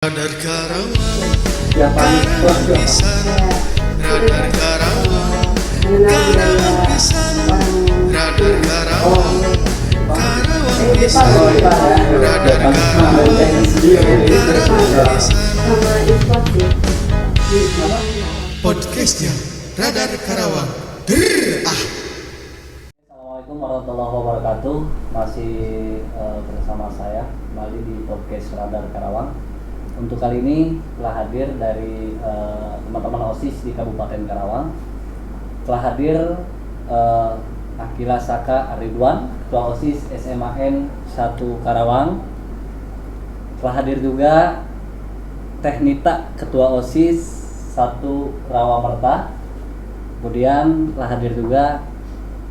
Radar Karawang, Karawang Pisan, Radar Karawang, Karawang Pisan, Radar Karawang, Karawang Pisan, Radar Karawang, Karawang Pisan. Podcastnya Radar Karawang. Assalamualaikum warahmatullahi wabarakatuh. Masih bersama saya kembali di podcast Radar Karawang. Untuk kali ini telah hadir dari teman-teman OSIS di Kabupaten Karawang. Telah hadir Akila Saka Aridwan, Ketua OSIS SMAN 1 Karawang. Telah hadir juga Teknita, Ketua OSIS 1 Rawamerta. Kemudian telah hadir juga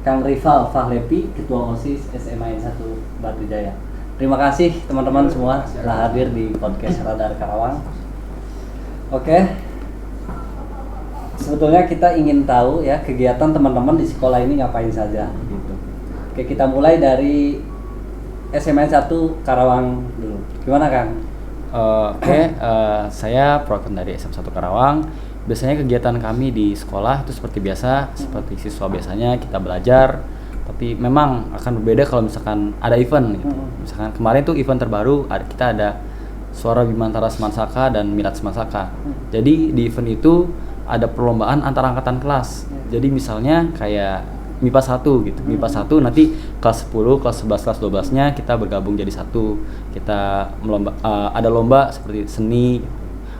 Kang Rival Fahlepi, Ketua OSIS SMAN 1 Batu Jaya. Terima kasih teman-teman semua telah hadir di podcast Radar Karawang. Oke. Sebetulnya kita ingin tahu ya kegiatan teman-teman di sekolah ini ngapain saja gitu. Oke, kita mulai dari SMAN 1 Karawang dulu. Gimana Kang? Saya perwakilan dari SM1 Karawang. Biasanya kegiatan kami di sekolah itu seperti biasa, seperti siswa biasanya kita belajar. Tapi memang akan berbeda kalau misalkan ada event gitu. Misalkan kemarin tuh event terbaru kita ada Suara Bimantara Semansaka dan Minat Semansaka. Jadi di event itu ada perlombaan antar angkatan kelas. Jadi misalnya kayak MIPA 1 gitu. MIPA 1 nanti kelas 10, kelas 11, kelas 12-nya kita bergabung jadi satu. Kita ada lomba seperti seni,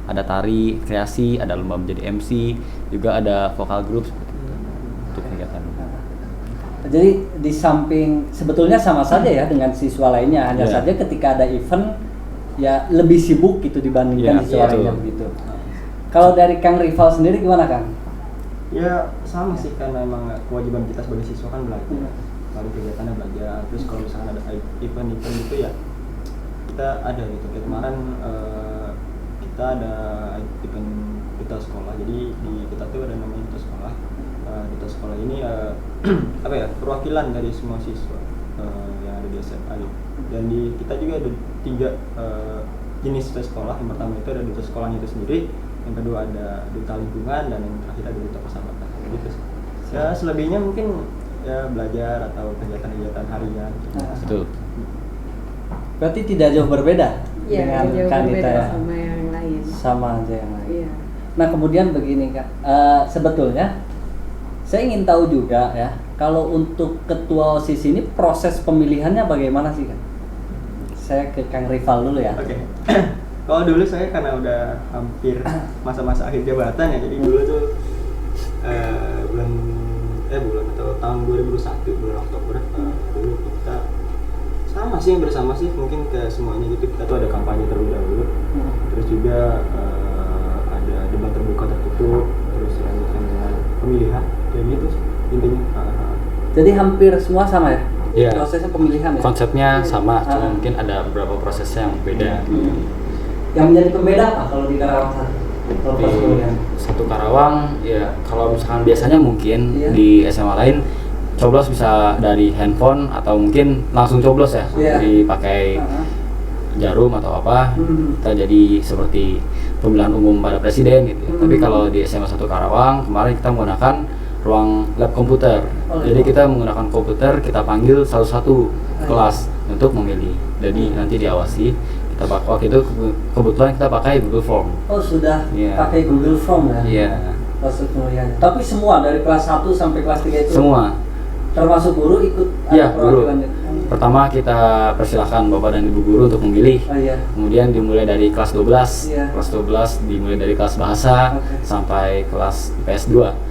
ada tari, kreasi, ada lomba menjadi MC, juga ada vokal group seperti itu untuk kegiatan. Jadi di samping sebetulnya sama saja ya dengan siswa lainnya, hanya saja ketika ada event ya lebih sibuk gitu dibandingkan siswa lainnya begitu. Kalau dari Kang Rival sendiri gimana Kang? Ya sama sih, karena emang kewajiban kita sebagai siswa kan belajar. Kalau kegiatannya belajar, terus kalau misalkan ada event-event itu ya kita ada gitu. Kayak kemarin kita ada event duta sekolah. Jadi di kita tuh ada namanya duta sekolah. Duta sekolah ini apa ya, perwakilan dari semua siswa yang ada di SMA gitu. Dan di kita juga ada 3 jenis duta sekolah. Yang pertama itu ada duta sekolahnya itu sendiri, yang kedua ada duta lingkungan, dan yang terakhir ada duta persahabatan gitu. Ya selebihnya mungkin ya belajar atau kegiatan-kegiatan harian gitu. Betul. Berarti tidak jauh berbeda dengan Kanita ya? Sama yang lain. Sama aja yang lain. Iya. Nah kemudian begini Kak, sebetulnya saya ingin tahu juga ya, kalau untuk ketua OSIS ini proses pemilihannya bagaimana sih Kak? Saya ke Kang Rival dulu ya. Oke. Kalau dulu saya karena udah hampir masa-masa akhir jabatan ya, jadi dulu tuh bulan atau tahun 2001 bulan Oktober dulu kita sama sih, yang bersama sih mungkin ke semuanya gitu, kita tuh ada kampanye terlebih dahulu, terus juga ada debat terbuka tertutup, terus dilanjutkan dengan pemilihan, kayak gitu sih intinya. Jadi hampir semua sama ya? Iya. Prosesnya pemilihan ya? Konsepnya sama, cuma mungkin ada beberapa prosesnya yang beda. Yang menjadi pembeda apa kalau di Karawang satu? Kalau Di proses pemilihan? satu Karawang ya, kalau misalkan biasanya mungkin di SMA lain coblos bisa dari handphone atau mungkin langsung coblos ya, dipakai jarum atau apa, kita jadi seperti pemilihan umum pada presiden gitu. Tapi kalau di SMA 1 Karawang kemarin kita menggunakan ruang lab komputer. Jadi kita menggunakan komputer, kita panggil satu-satu kelas untuk memilih. Jadi nanti diawasi. Kita waktu itu kebetulan kita pakai Google Form. Oh sudah pakai Google Form ya? Iya. Proses pemilihan. Tapi semua dari kelas 1 sampai kelas 3 itu? Semua. Termasuk guru ikut? Iya, guru. Pertama kita persilahkan Bapak dan Ibu guru untuk memilih. Kemudian dimulai dari kelas 12. Kelas 12 dimulai dari kelas bahasa sampai kelas IPS 2.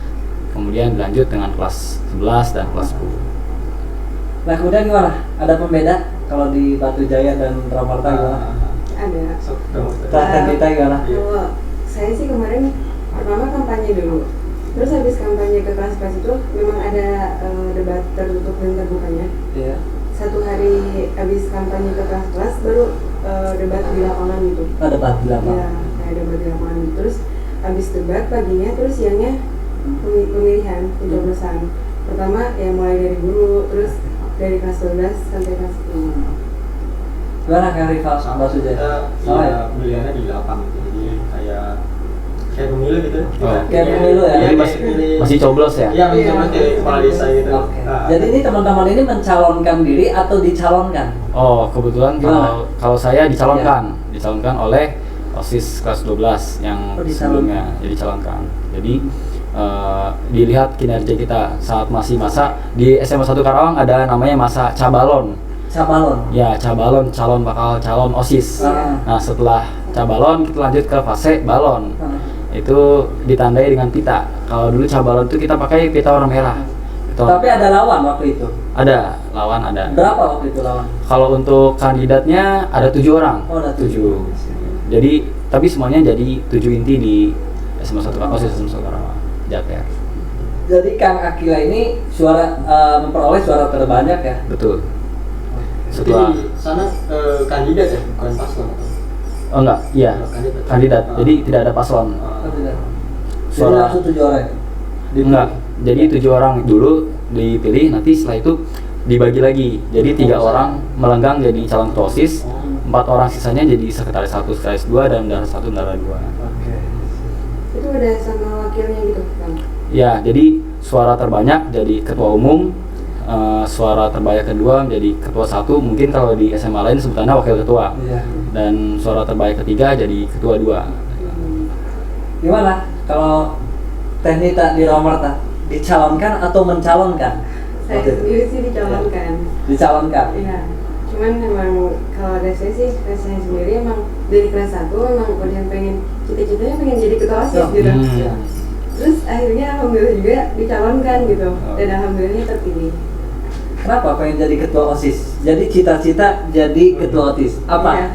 Kemudian dilanjut dengan kelas 11 dan kelas 10. Nah kemudian gimana? Ada pembeda kalau di Batu Jaya dan Rawamerta gimana? Ada. Silahkan kita gimana? Kalau saya sih kemarin pertama kampanye dulu. Terus habis kampanye ke kelas-kelas itu memang ada debat tertutup dan terbukanya. Iya. Satu hari habis kampanye ke kelas-kelas baru debat di lapangan gitu. Oh, debat di lapangan. Iya, kayak debat di lapangan. Terus habis debat paginya, terus siangnya pemilihan pencoblosan. Pertama ya mulai dari guru, terus dari kelas 12 sampai kelas 10. Gimana kayak rival sama Mbak Sujaya? kita Sama ya? pemilihannya di lapang gitu, jadi kayak pemilu gitu. Oh. Kayak pemilu ya? Iya, Jadi kayak masih coblos ya? Iya, masih coblos kayak kepala desa gitu. Oke. Nah, Jadi ini teman-teman ini mencalonkan diri atau dicalonkan? Oh, kebetulan Gimana? kalau saya dicalonkan oleh OSIS kelas 12 yang Oh, dicalonkan. sebelumnya jadi dicalonkan. Jadi dilihat kinerja kita saat masih masa di SMA 1 Karawang ada namanya masa cabalon. Cabalon. Ya, cabalon, bakal calon OSIS. Ah. Nah, setelah cabalon kita lanjut ke fase balon. Itu ditandai dengan pita. Kalau dulu cabalon itu kita pakai pita warna merah. Tapi ada lawan waktu itu. Ada lawan ada. Berapa waktu itu lawan? Kalau untuk kandidatnya ada 7 orang. Oh, ada 7. Jadi tapi semuanya jadi 7 inti di SMA 1 Karawang, OSIS SMA 1 Karawang, Japer. Jadi Kang Akila ini memperoleh suara terbanyak ya. Betul. Jadi Setelah di sana kandidat ya, bukan paslon. oh enggak, iya. Kandidat. Kandidat. Jadi tidak ada paslon. Oh, tidak. Jadi Suara langsung 7 orang. enggak. Jadi 7 orang dulu dipilih, nanti setelah itu dibagi lagi. Jadi 3 orang melenggang jadi calon ketua OSIS, 4 orang sisanya jadi sekretaris 1, sekretaris 2 dan bendahara 1, bendahara 2. Oke. Itu udah sama wakilnya gitu kan? Ya, jadi suara terbanyak jadi ketua umum, suara terbanyak kedua menjadi ketua 1, mungkin kalau di SMA lain sebutannya wakil ketua. Iya. Dan suara terbanyak ketiga jadi ketua 2. Gimana kalau Teknita di Romerta dicalonkan atau mencalonkan? Saya Waktu itu. sendiri sih dicalonkan. Dicalonkan. Iya. Cuman memang kalau ada saya sih, saya sendiri emang dari kelas 1 emang udah pengen, cita-citanya pengen jadi ketua OSIS gitu. Iya. Terus akhirnya alhamdulillah juga dicalonkan gitu. Dan alhamdulillahnya terpilih. Kenapa pengen jadi ketua OSIS? Jadi cita-cita jadi ketua OSIS. Apa Iya.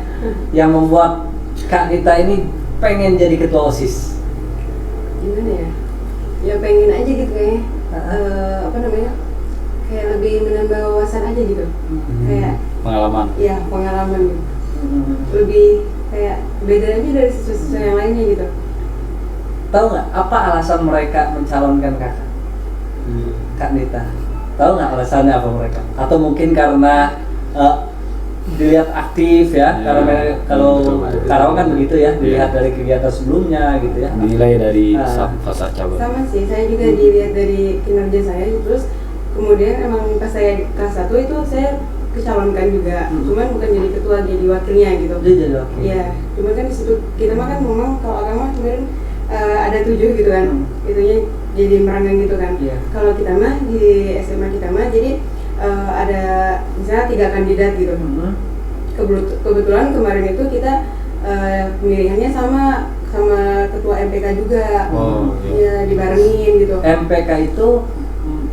yang membuat Kak Dita ini pengen jadi ketua OSIS? Gimana ya? Ya pengen aja gitu kayaknya. Apa namanya? Kayak lebih menambah wawasan aja gitu. Kayak Pengalaman. ya pengalaman gitu. Lebih kayak beda aja dari siswa-siswa yang lainnya gitu. Tahu nggak apa alasan mereka mencalonkan kakak? Kak Dita. Tahu nggak alasannya apa mereka? Atau mungkin karena dilihat aktif ya, Ya, karena kalau betul. Karawang kan begitu ya, dilihat Ya. dari kegiatan sebelumnya gitu ya. Dinilai dari Ah. fase cabang. Sama sih, saya juga dilihat dari kinerja saya. Terus kemudian emang pas saya kelas 1 itu saya kecalonkan juga. Cuman bukan jadi ketua, jadi wakilnya gitu. Dia jadi wakil. Iya, cuman kan di situ kita mah kan memang kalau agama kemarin ada 7 gitu kan, itunya jadi meranggang gitu kan. Iya. Kalau kita mah di SMA kita mah jadi ada misalnya 3 kandidat gitu. Kebetulan kemarin itu kita pemilihannya sama ketua MPK juga. Oh, Iya, dibarengin gitu. MPK itu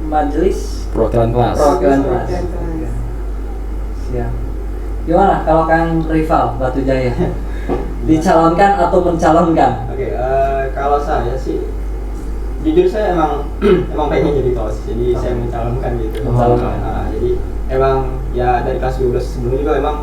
majelis Perwakilan kelas. perwakilan kelas. Perwakilan kelas. Siap. Gimana kalau Kang Rival Batu Jaya? Dicalonkan atau mencalonkan? Oke, kalau saya sih jujur saya emang pengen jadi ketua OSIS, jadi saya mencalonkan gitu. Mencalonkan. Jadi emang ya dari kelas 12 sebelumnya juga emang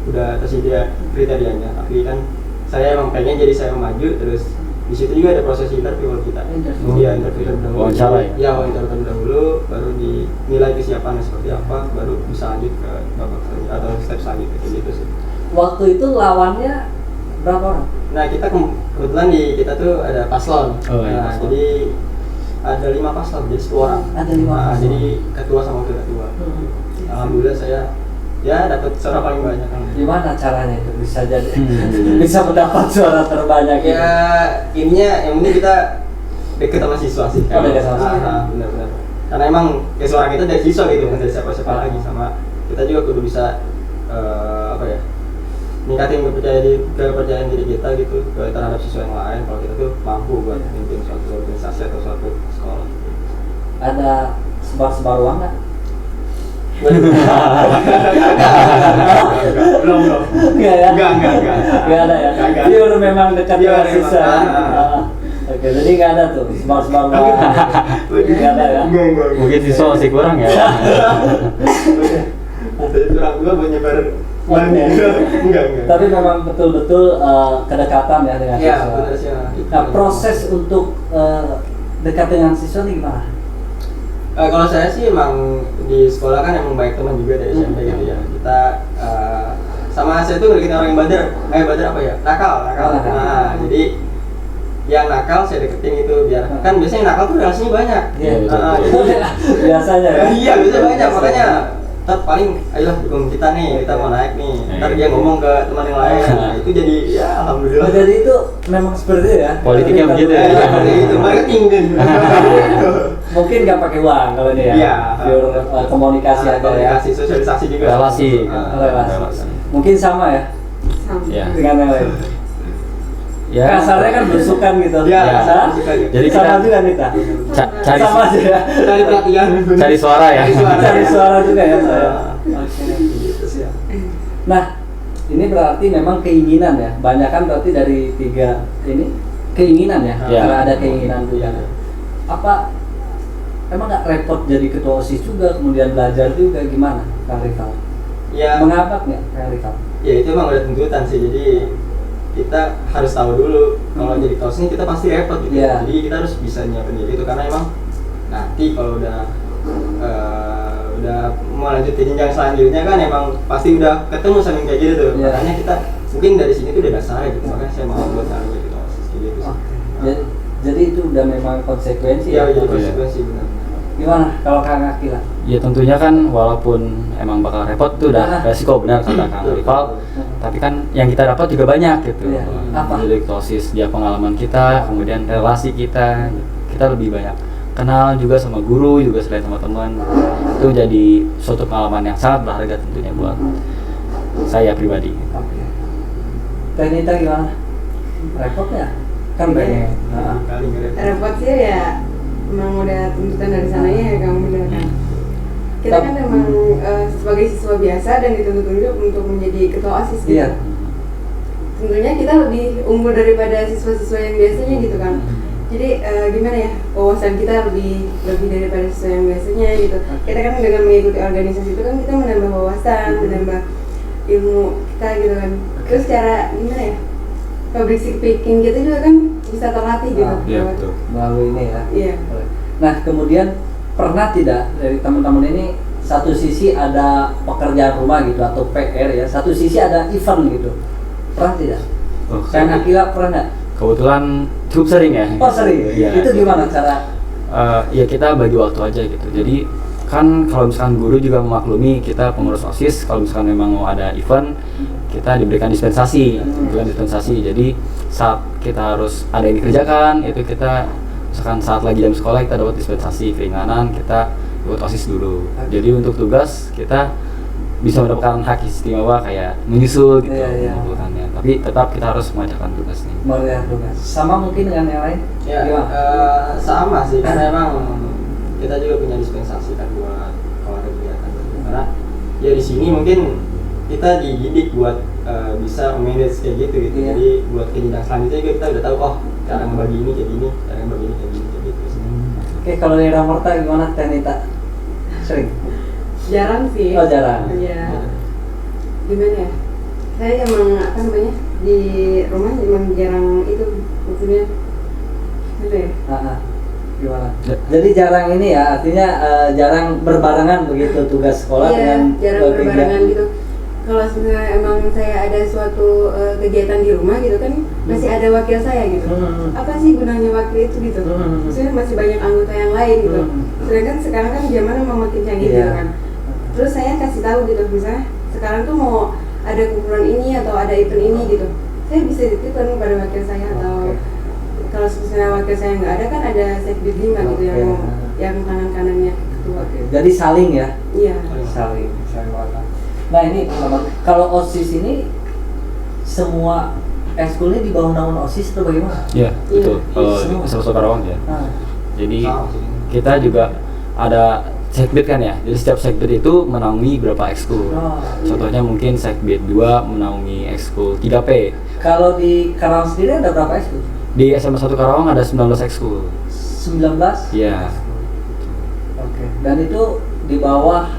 udah tersedia kriterianya, tapi kan saya emang pengen, jadi saya maju. Terus di situ juga ada proses interview kita. Interview. Iya, interview terlebih dahulu. Wawancara ya? Iya, wawancara terlebih dahulu, baru dinilai kesiapannya seperti apa, baru bisa lanjut ke babak selanjutnya atau step selanjutnya kayak gitu sih. Waktu itu lawannya berapa orang? Nah, kita kebetulan di kita tuh ada paslon. Oh, iya, Nah, paslon. jadi ada 5 paslon, jadi 10 orang. Ada 5 Nah, paslon. jadi ketua sama wakil ketua. Alhamdulillah saya ya dapat suara paling banyak. Gimana caranya itu bisa jadi Hmm. bisa mendapat suara terbanyak itu? Ya ininya yang penting kita deket sama siswa sih. Oh, deket sama siswa. Benar-benar. Karena emang ya suara kita dari siswa gitu, bukan dari siapa-siapa lagi. Sama kita juga kudu bisa apa ya, ningkatin kepercayaan diri kita gitu terhadap siswa yang lain. Kalau kita tuh mampu buat memimpin suatu organisasi atau suatu sekolah. Ada sebar-sebar uang nggak? Belum. Nggak ya? Nggak. Nggak ada ya? Nggak. Pure memang dekat Pure dengan siswa. memang. Oke, jadi nggak ada tuh sebar-sebar uang. Nggak ada ya? Enggak. Mungkin siswa masih kurang ya. Itu curang juga buat nyebar uang. Oke. Enggak. Tapi memang betul-betul kedekatan ya dengan Iya, siswa. benar sih. Nah, proses untuk dekat dengan siswa ini gimana? Kalau saya sih emang di sekolah kan emang banyak teman juga dari SMP gitu ya. Kita sama saya tuh deketin orang yang badar apa ya, nakal. Nah jadi yang nakal saya deketin itu biar kan biasanya yang nakal tuh relasinya banyak. Iya, Biasanya. biasanya ya. Iya biasanya banyak, makanya ntar paling ayolah dukung kita nih, kita mau naik nih, ntar dia ngomong ke teman yang lain. Nah, itu jadi ya alhamdulillah. Oh, jadi itu memang seperti itu ya. Politiknya begitu ya. Seperti itu marketing kan. Mungkin nggak pakai uang kalau ini ya. Iya. Pure komunikasi aja ya. Komunikasi, sosialisasi juga. Relasi. Relasi. Mungkin sama ya Sama. Ya. dengan yang lain. Ya. Kasarnya kan belusukan gitu. Iya, Biasa. belusukan. Jadi sama kita- juga kita. Cari Sama aja ya. Cari perhatian. cari suara ya. Cari suara juga ya saya. Oke. Gitu sih ya. Nah, ini berarti memang keinginan ya. Banyak kan berarti dari 3 ini keinginan ya. Ya. Karena ada keinginan juga. Apa emang nggak repot jadi ketua OSIS juga, kemudian belajar juga gimana, Kang Rifal? Ya, Mengapa nggak, Kang Rifal? ya itu emang udah tuntutan sih. Jadi kita harus tahu dulu kalau jadi ketua OSIS ini kita pasti repot gitu. Iya. Jadi kita harus bisa nyiapin diri itu karena emang nanti kalau udah mau lanjut ke jenjang selanjutnya kan emang pasti udah ketemu sama yang kayak gitu tuh. Iya. Makanya kita mungkin dari sini tuh udah dasarnya gitu. Makanya saya mau buat nyari jadi ketua OSIS kayak gitu sih. Jadi itu udah memang konsekuensi Iya, ya. jadi Iya. konsekuensi benar. Gimana kalau Kang Akila? Ya tentunya kan walaupun emang bakal repot itu udah resiko benar kata Kang Rival, tapi kan yang kita dapat juga banyak gitu. Iya. Apa? Jadi OSIS dia pengalaman kita, kemudian relasi kita lebih banyak kenal juga sama guru juga selain sama teman. Itu jadi suatu pengalaman yang sangat berharga tentunya buat saya pribadi. Oke. Tenita gimana? Repot ya? Kan Iya. banyak. Nah, Kali nggak repot. Repot sih ya, emang udah tuntutan dari sananya ya kamu bener kan. Kita kan emang sebagai siswa biasa dan dituntut untuk menjadi ketua OSIS gitu. Iya. Tentunya kita lebih unggul daripada siswa-siswa yang biasanya gitu kan. Jadi gimana ya, wawasan kita lebih daripada siswa yang biasanya gitu. Kita kan dengan mengikuti organisasi itu kan kita menambah wawasan, menambah ilmu kita gitu kan. Terus cara gimana ya, public speaking gitu juga kan bisa terlatih gitu. Iya betul. melalui ini ya. Iya. Nah, kemudian pernah tidak dari teman-teman ini satu sisi ada pekerjaan rumah gitu atau PR ya, satu sisi ada event gitu. Pernah tidak? Oh, Kang Akila pernah nggak? kebetulan cukup sering ya. Oh sering. Iya. Itu gimana cara? Ya kita bagi waktu aja gitu. Jadi kan kalau misalkan guru juga memaklumi kita pengurus OSIS, kalau misalkan memang mau ada event kita diberikan dispensasi. Jadi saat kita harus ada yang dikerjakan itu kita misalkan saat lagi jam sekolah kita dapat dispensasi keringanan, kita ikut OSIS dulu. Jadi untuk tugas kita bisa mendapatkan hak istimewa kayak menyusul gitu, Iya. mengumpulkannya. Tapi tetap kita harus mengerjakan tugas nih. Melihat tugas. Sama mungkin dengan yang lain? Ya, Gimana? sama sih karena emang kita juga punya dispensasi kan buat kalau ada kegiatan gitu. Karena ya di sini mungkin kita dididik buat bisa manage kayak gitu. Iya. Jadi buat jenjang selanjutnya juga kita udah tahu cara ngebagi ini kayak gini, cara ngebagi ini kayak gitu sih. Oke, kalau dari Ramerta gimana Tenita? Sering? Jarang sih. Oh, jarang. Iya. Gimana ya? Saya emang apa namanya, di rumah emang jarang itu maksudnya apa ya? Gimana? Jadi jarang ini ya, artinya jarang berbarengan begitu tugas sekolah Iya, dengan jarang berbarengan gitu. Kalau sebenarnya emang saya ada suatu kegiatan di rumah gitu kan masih ada wakil saya gitu. Apa sih gunanya wakil itu gitu? Maksudnya masih banyak anggota yang lain gitu. Sedangkan sekarang kan zaman emang makin canggih gitu Iya. kan. Terus saya kasih tahu gitu misalnya sekarang tuh mau ada kumpulan ini atau ada event ini gitu. Saya bisa titipkan kepada wakil saya atau kalau misalnya wakil saya nggak ada kan ada sekbid 5 gitu yang kanan-kanannya ketua. Jadi saling ya? Iya. Saling wakil. Nah ini kalau OSIS ini semua ekskulnya di bawah naungan OSIS atau bagaimana? Iya, betul. Kalau Semua. Satu Karawang ya. Nah, Jadi Sama sih. kita juga ada sekbid kan ya. Jadi setiap sekbid itu menaungi berapa ekskul. Oh, Contohnya mungkin sekbid 2 menaungi ekskul 3P. kalau di Karawang sendiri ada berapa ekskul? Di SMA 1 Karawang ada 19 ekskul. 19? Iya. Oke. Dan itu di bawah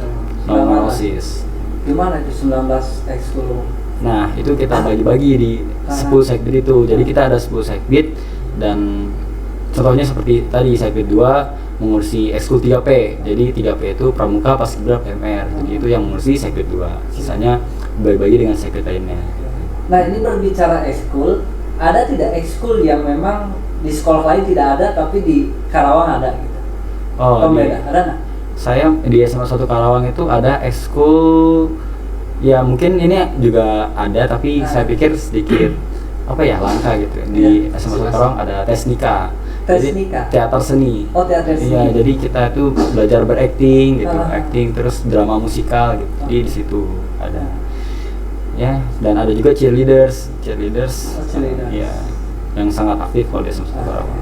Naungan OSIS. Gimana itu 19 ekskul? Nah, itu kita bagi-bagi di 10 sekbid itu. Jadi kita ada 10 sekbid dan contohnya seperti tadi sekbid 2 mengurusi ekskul 3P. Jadi 3P itu pramuka, paskibra, PMR. Jadi itu yang mengurusi sekbid 2. Sisanya bagi-bagi dengan sekret lainnya. Nah ini berbicara ekskul, ada tidak ekskul yang memang di sekolah lain tidak ada tapi di Karawang ada gitu? Pembeda, ada nggak? Saya di SMA 1 Karawang itu ada ekskul, ya mungkin ini juga ada tapi saya pikir sedikit apa ya, langka gitu. Di SMA 1 Karawang ada Tesnika. Jadi, Tesnika? teater seni. Oh teater seni. Iya, jadi kita itu belajar berakting gitu, Ah. acting terus drama musikal gitu. Jadi di situ ada. Ya, dan ada juga cheerleaders. Oh, cheerleaders. Iya, yang sangat aktif kalau di SMA 1 Karawang.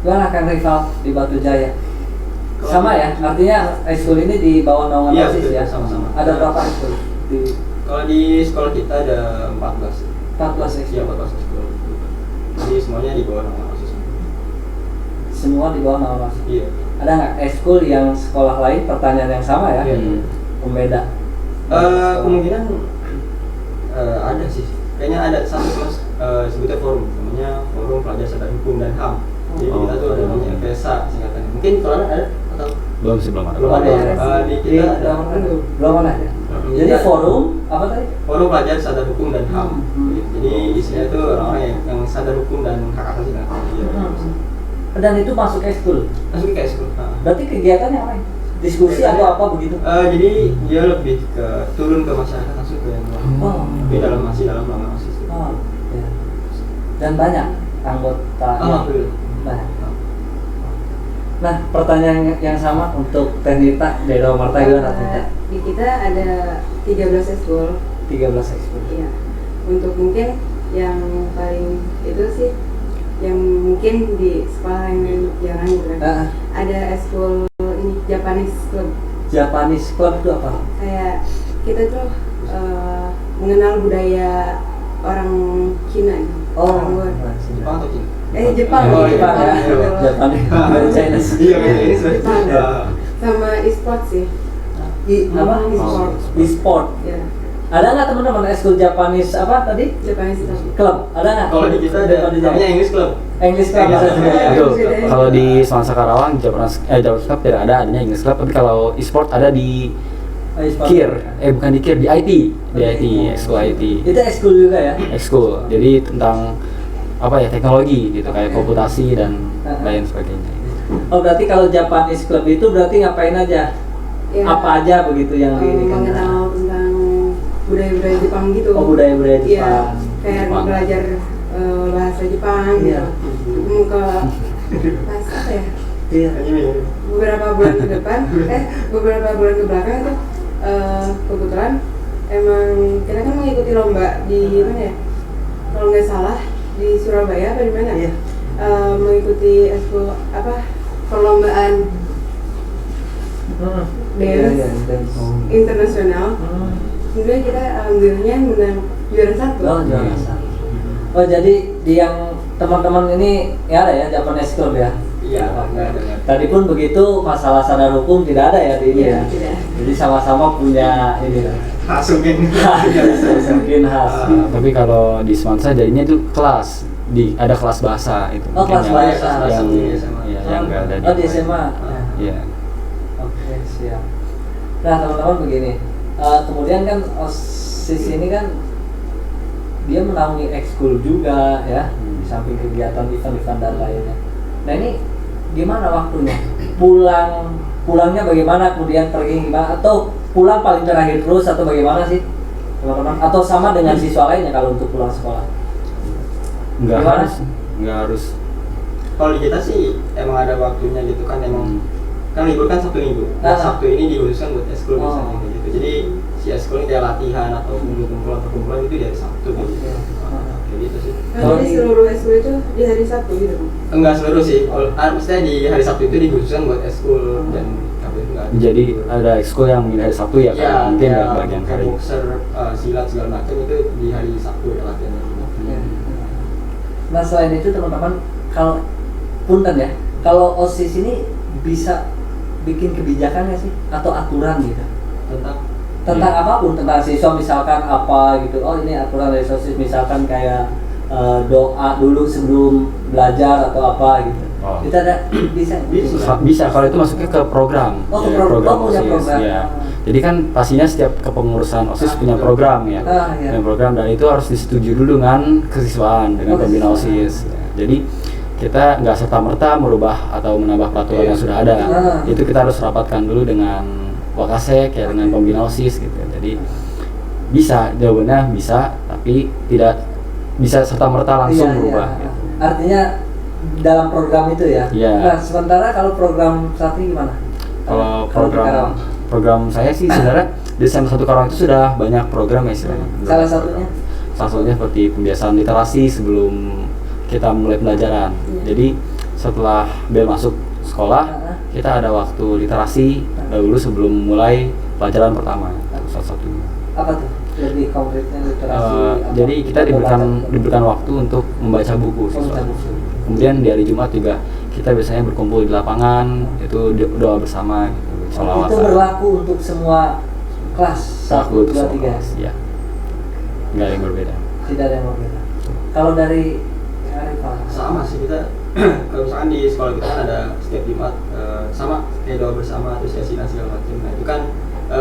Gimana Kang Rival di Batu Jaya? Sama ya, artinya ekskul ini di bawah naungan Iya, OSIS betul, ya? sama-sama. Ada berapa ekskul? Kalau di sekolah kita ada 14. 14 ekskul. Iya, 14 ekskul. Jadi semuanya di bawah naungan OSIS. Semua di bawah naungan OSIS. Iya. Ada nggak ekskul yang sekolah lain pertanyaan yang sama ya? Iya. Pembeda. Kemungkinan ada sih. Kayaknya ada satu kelas sebutnya forum, namanya Forum Pelajar Sadar Hukum dan HAM. Jadi Oh. kita tuh ada namanya FSA singkatannya. Mungkin kalau ada atau Belum sih, belum ada. belum ada ya? Di Di kita ada belum ada ya? Jadi Kita- forum apa tadi? Forum Pelajar Sadar Hukum dan HAM. Hmm. Jadi isinya itu orang-orang yang sadar hukum dan hak asasi kan. Iya. Dan itu masuk ekskul. Masuk ke ekskul. Berarti kegiatannya apa? Diskusi atau apa begitu? Jadi dia lebih ke turun ke masyarakat langsung ke yang luar. Oh. Tapi masih dalam naungan OSIS. Oh, ya. Dan banyak anggotanya. Alhamdulillah. Banyak. Nah, pertanyaan yang sama untuk Tenita dari Marta gimana Tenita? Di kita ada 13 ekskul. 13 ekskul. Iya. Untuk mungkin yang paling itu sih yang mungkin di sekolah yang jarang gitu kan. Ah, Ada ekskul ini Japanese Club. Japanese Club itu apa? Kayak kita tuh mengenal budaya orang Cina gitu. Orang luar. Jepang atau Cina? Jepang. Oh, Jepang ya. Jepang. Japanese. Dari China. Iya, ini sudah. Jepang. Sama e-sport sih. Apa? E-sport. E-sport. Ya, Ada nggak teman-teman ekskul Japanese apa tadi? Japanese Club. Klub? Ada nggak? Kalau di kita ada namanya English Club. English Club Iya. bisa juga. Iya. Betul. Bedanya. Kalau di Semansa Karawang, Japanese Club tidak ada, adanya English Club. Tapi kalau e-sport ada di E-sport. KIR, bukan di KIR, di IT, di IT, ekskul IT, Itu ekskul juga ya? ekskul. Jadi tentang apa ya, teknologi gitu, kayak komputasi dan lain sebagainya. Oh berarti kalau Japanese Club itu berarti ngapain aja? Ya, Apa aja begitu yang diinikan? mengenal tentang budaya-budaya Jepang gitu. Oh budaya-budaya Iya, Jepang. kayak Jepang. belajar bahasa Jepang Iya. gitu. Muka pas apa ya? Iya. Beberapa bulan ke depan, beberapa bulan ke belakang tuh kebetulan emang kita kan mengikuti lomba di mana ya? Kalau nggak salah di Surabaya apa di mana? Iya. Mengikuti ekskul apa perlombaan dance internasional. Kemudian kita alhamdulillahnya menang juara satu. Oh juara satu. Oh jadi di yang teman-teman ini ya ada ya Japanese Club ya? Iya, Oke. ada. Tadi pun begitu masalah sadar hukum tidak ada ya di ini Iya, ya? tidak. Jadi sama-sama punya ini lah. Masukin. Mungkin khas. Tapi kalau di Semansa jadinya itu kelas, ada kelas bahasa itu. Oh, mungkin kelas yang- bahasa. yang Di SMA. ya, yang nggak ada Oh di SMA. Iya. Oke siap. Nah teman-teman begini, kemudian kan OSIS ini kan dia menaungi ekskul juga ya, di samping kegiatan event-event dan lainnya. Nah ini gimana waktunya? Pulangnya bagaimana? Kemudian pergi gimana? Atau pulang paling terakhir terus atau bagaimana sih teman-teman? Atau sama dengan siswa lainnya kalau untuk pulang sekolah? Nggak Gimana? harus, nggak harus. Kalau di kita sih emang ada waktunya gitu kan, emang kan libur kan Sabtu Minggu. Ah. Nah, Sabtu ini dikhususkan buat ekskul Oh. biasanya kayak gitu. Jadi si ekskul ini kayak latihan atau kumpulan itu di hari Sabtu gitu. Oke. Kayak gitu sih. Kalau Jadi di- seluruh ekskul itu di hari Sabtu gitu kan? Enggak seluruh sih. Maksudnya di hari Sabtu itu dikhususkan buat ekskul dan KP itu enggak. Jadi ada ekskul yang di hari Sabtu ya, Ya, kan? Mungkin ya, nggak bagian kayak hari. boxer, silat segala macam itu di hari Sabtu ya latihannya. Ya. Nah selain itu teman-teman, kalau punten ya, kalau OSIS ini bisa bikin kebijakannya sih atau aturan gitu tentang apapun, tentang siswa misalkan apa gitu. Oh ini aturan dari OSIS misalkan kayak doa dulu sebelum belajar atau apa gitu. Oh. Kita ada bisa. Bisa kalau itu masuknya ke program. Oh, ke Ya, program. Oh, punya OSIS, program. ya. Jadi kan pastinya setiap kepengurusan OSIS punya program ya, Iya. punya program, dan itu harus disetujui dulu dengan kesiswaan, dengan pembina OSIS. Jadi kita nggak serta merta merubah atau menambah peraturan yang sudah ada. Itu kita harus rapatkan dulu dengan Wakasek ya, dengan pembina OSIS gitu. Jadi bisa, jawabannya bisa, tapi tidak bisa serta merta langsung Iya, berubah. iya. Gitu. Artinya dalam program itu ya. Iya. Nah, sementara kalau program Satri gimana? Kalau Kalau di Karawang. program saya sih sebenarnya di SMA 1 Karawang itu sudah banyak program ya istilahnya. Salah satunya? Salah satunya seperti pembiasaan literasi sebelum kita mulai pembelajaran. Jadi setelah bel masuk sekolah, kita ada waktu literasi dahulu sebelum mulai pelajaran pertama. Salah satunya. Apa tuh? Lebih konkretnya literasi. Jadi kita diberikan waktu untuk membaca buku siswa. Membaca buku. Kemudian di hari Jumat juga kita biasanya berkumpul di lapangan, itu doa bersama gitu, sholawatan. Itu berlaku untuk semua kelas Berlaku 1, untuk 2, semua 3. kelas, ya. Nggak ada yang berbeda. Tidak ada yang berbeda. Kalau dari Arifah, Sama sih kita kalau misalkan di sekolah kita kan ada setiap Jumat sama kayak doa bersama terus yasinan segala macam. Nah itu kan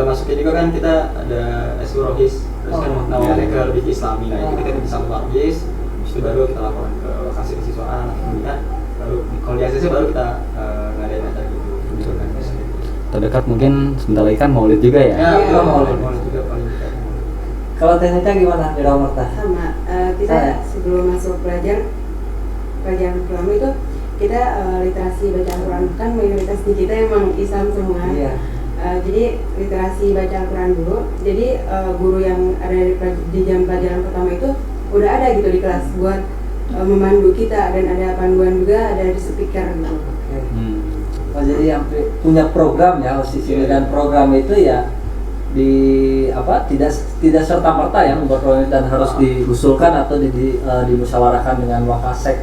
masuknya juga kan kita ada Eskurohis terus kan namanya ke lebih Islami. Nah itu kita bisa Rohis, itu baru kita laporan ke lokasi kesiswaan anak pembina. Baru kalau di ACC baru kita ngadain acara gitu. Betul. Terdekat mungkin sebentar lagi kan Maulid juga ya. Ya, mau juga paling dekat. kalau Tenita gimana di Rawamarta? Sama kita sebelum masuk pelajaran pertama itu kita literasi baca Al-Quran, kan mayoritas di kita emang Islam semua. Iya. Jadi literasi baca Al-Quran dulu. Jadi guru yang ada di jam pelajaran pertama itu udah ada gitu di kelas buat memandu kita, dan ada panduan juga, ada di speaker gitu. Oke. Hmm. Oh, jadi yang punya program ya OSIS ini, dan program itu ya tidak serta merta ya membuat program itu, dan harus diusulkan atau dimusyawarahkan dengan Wakasek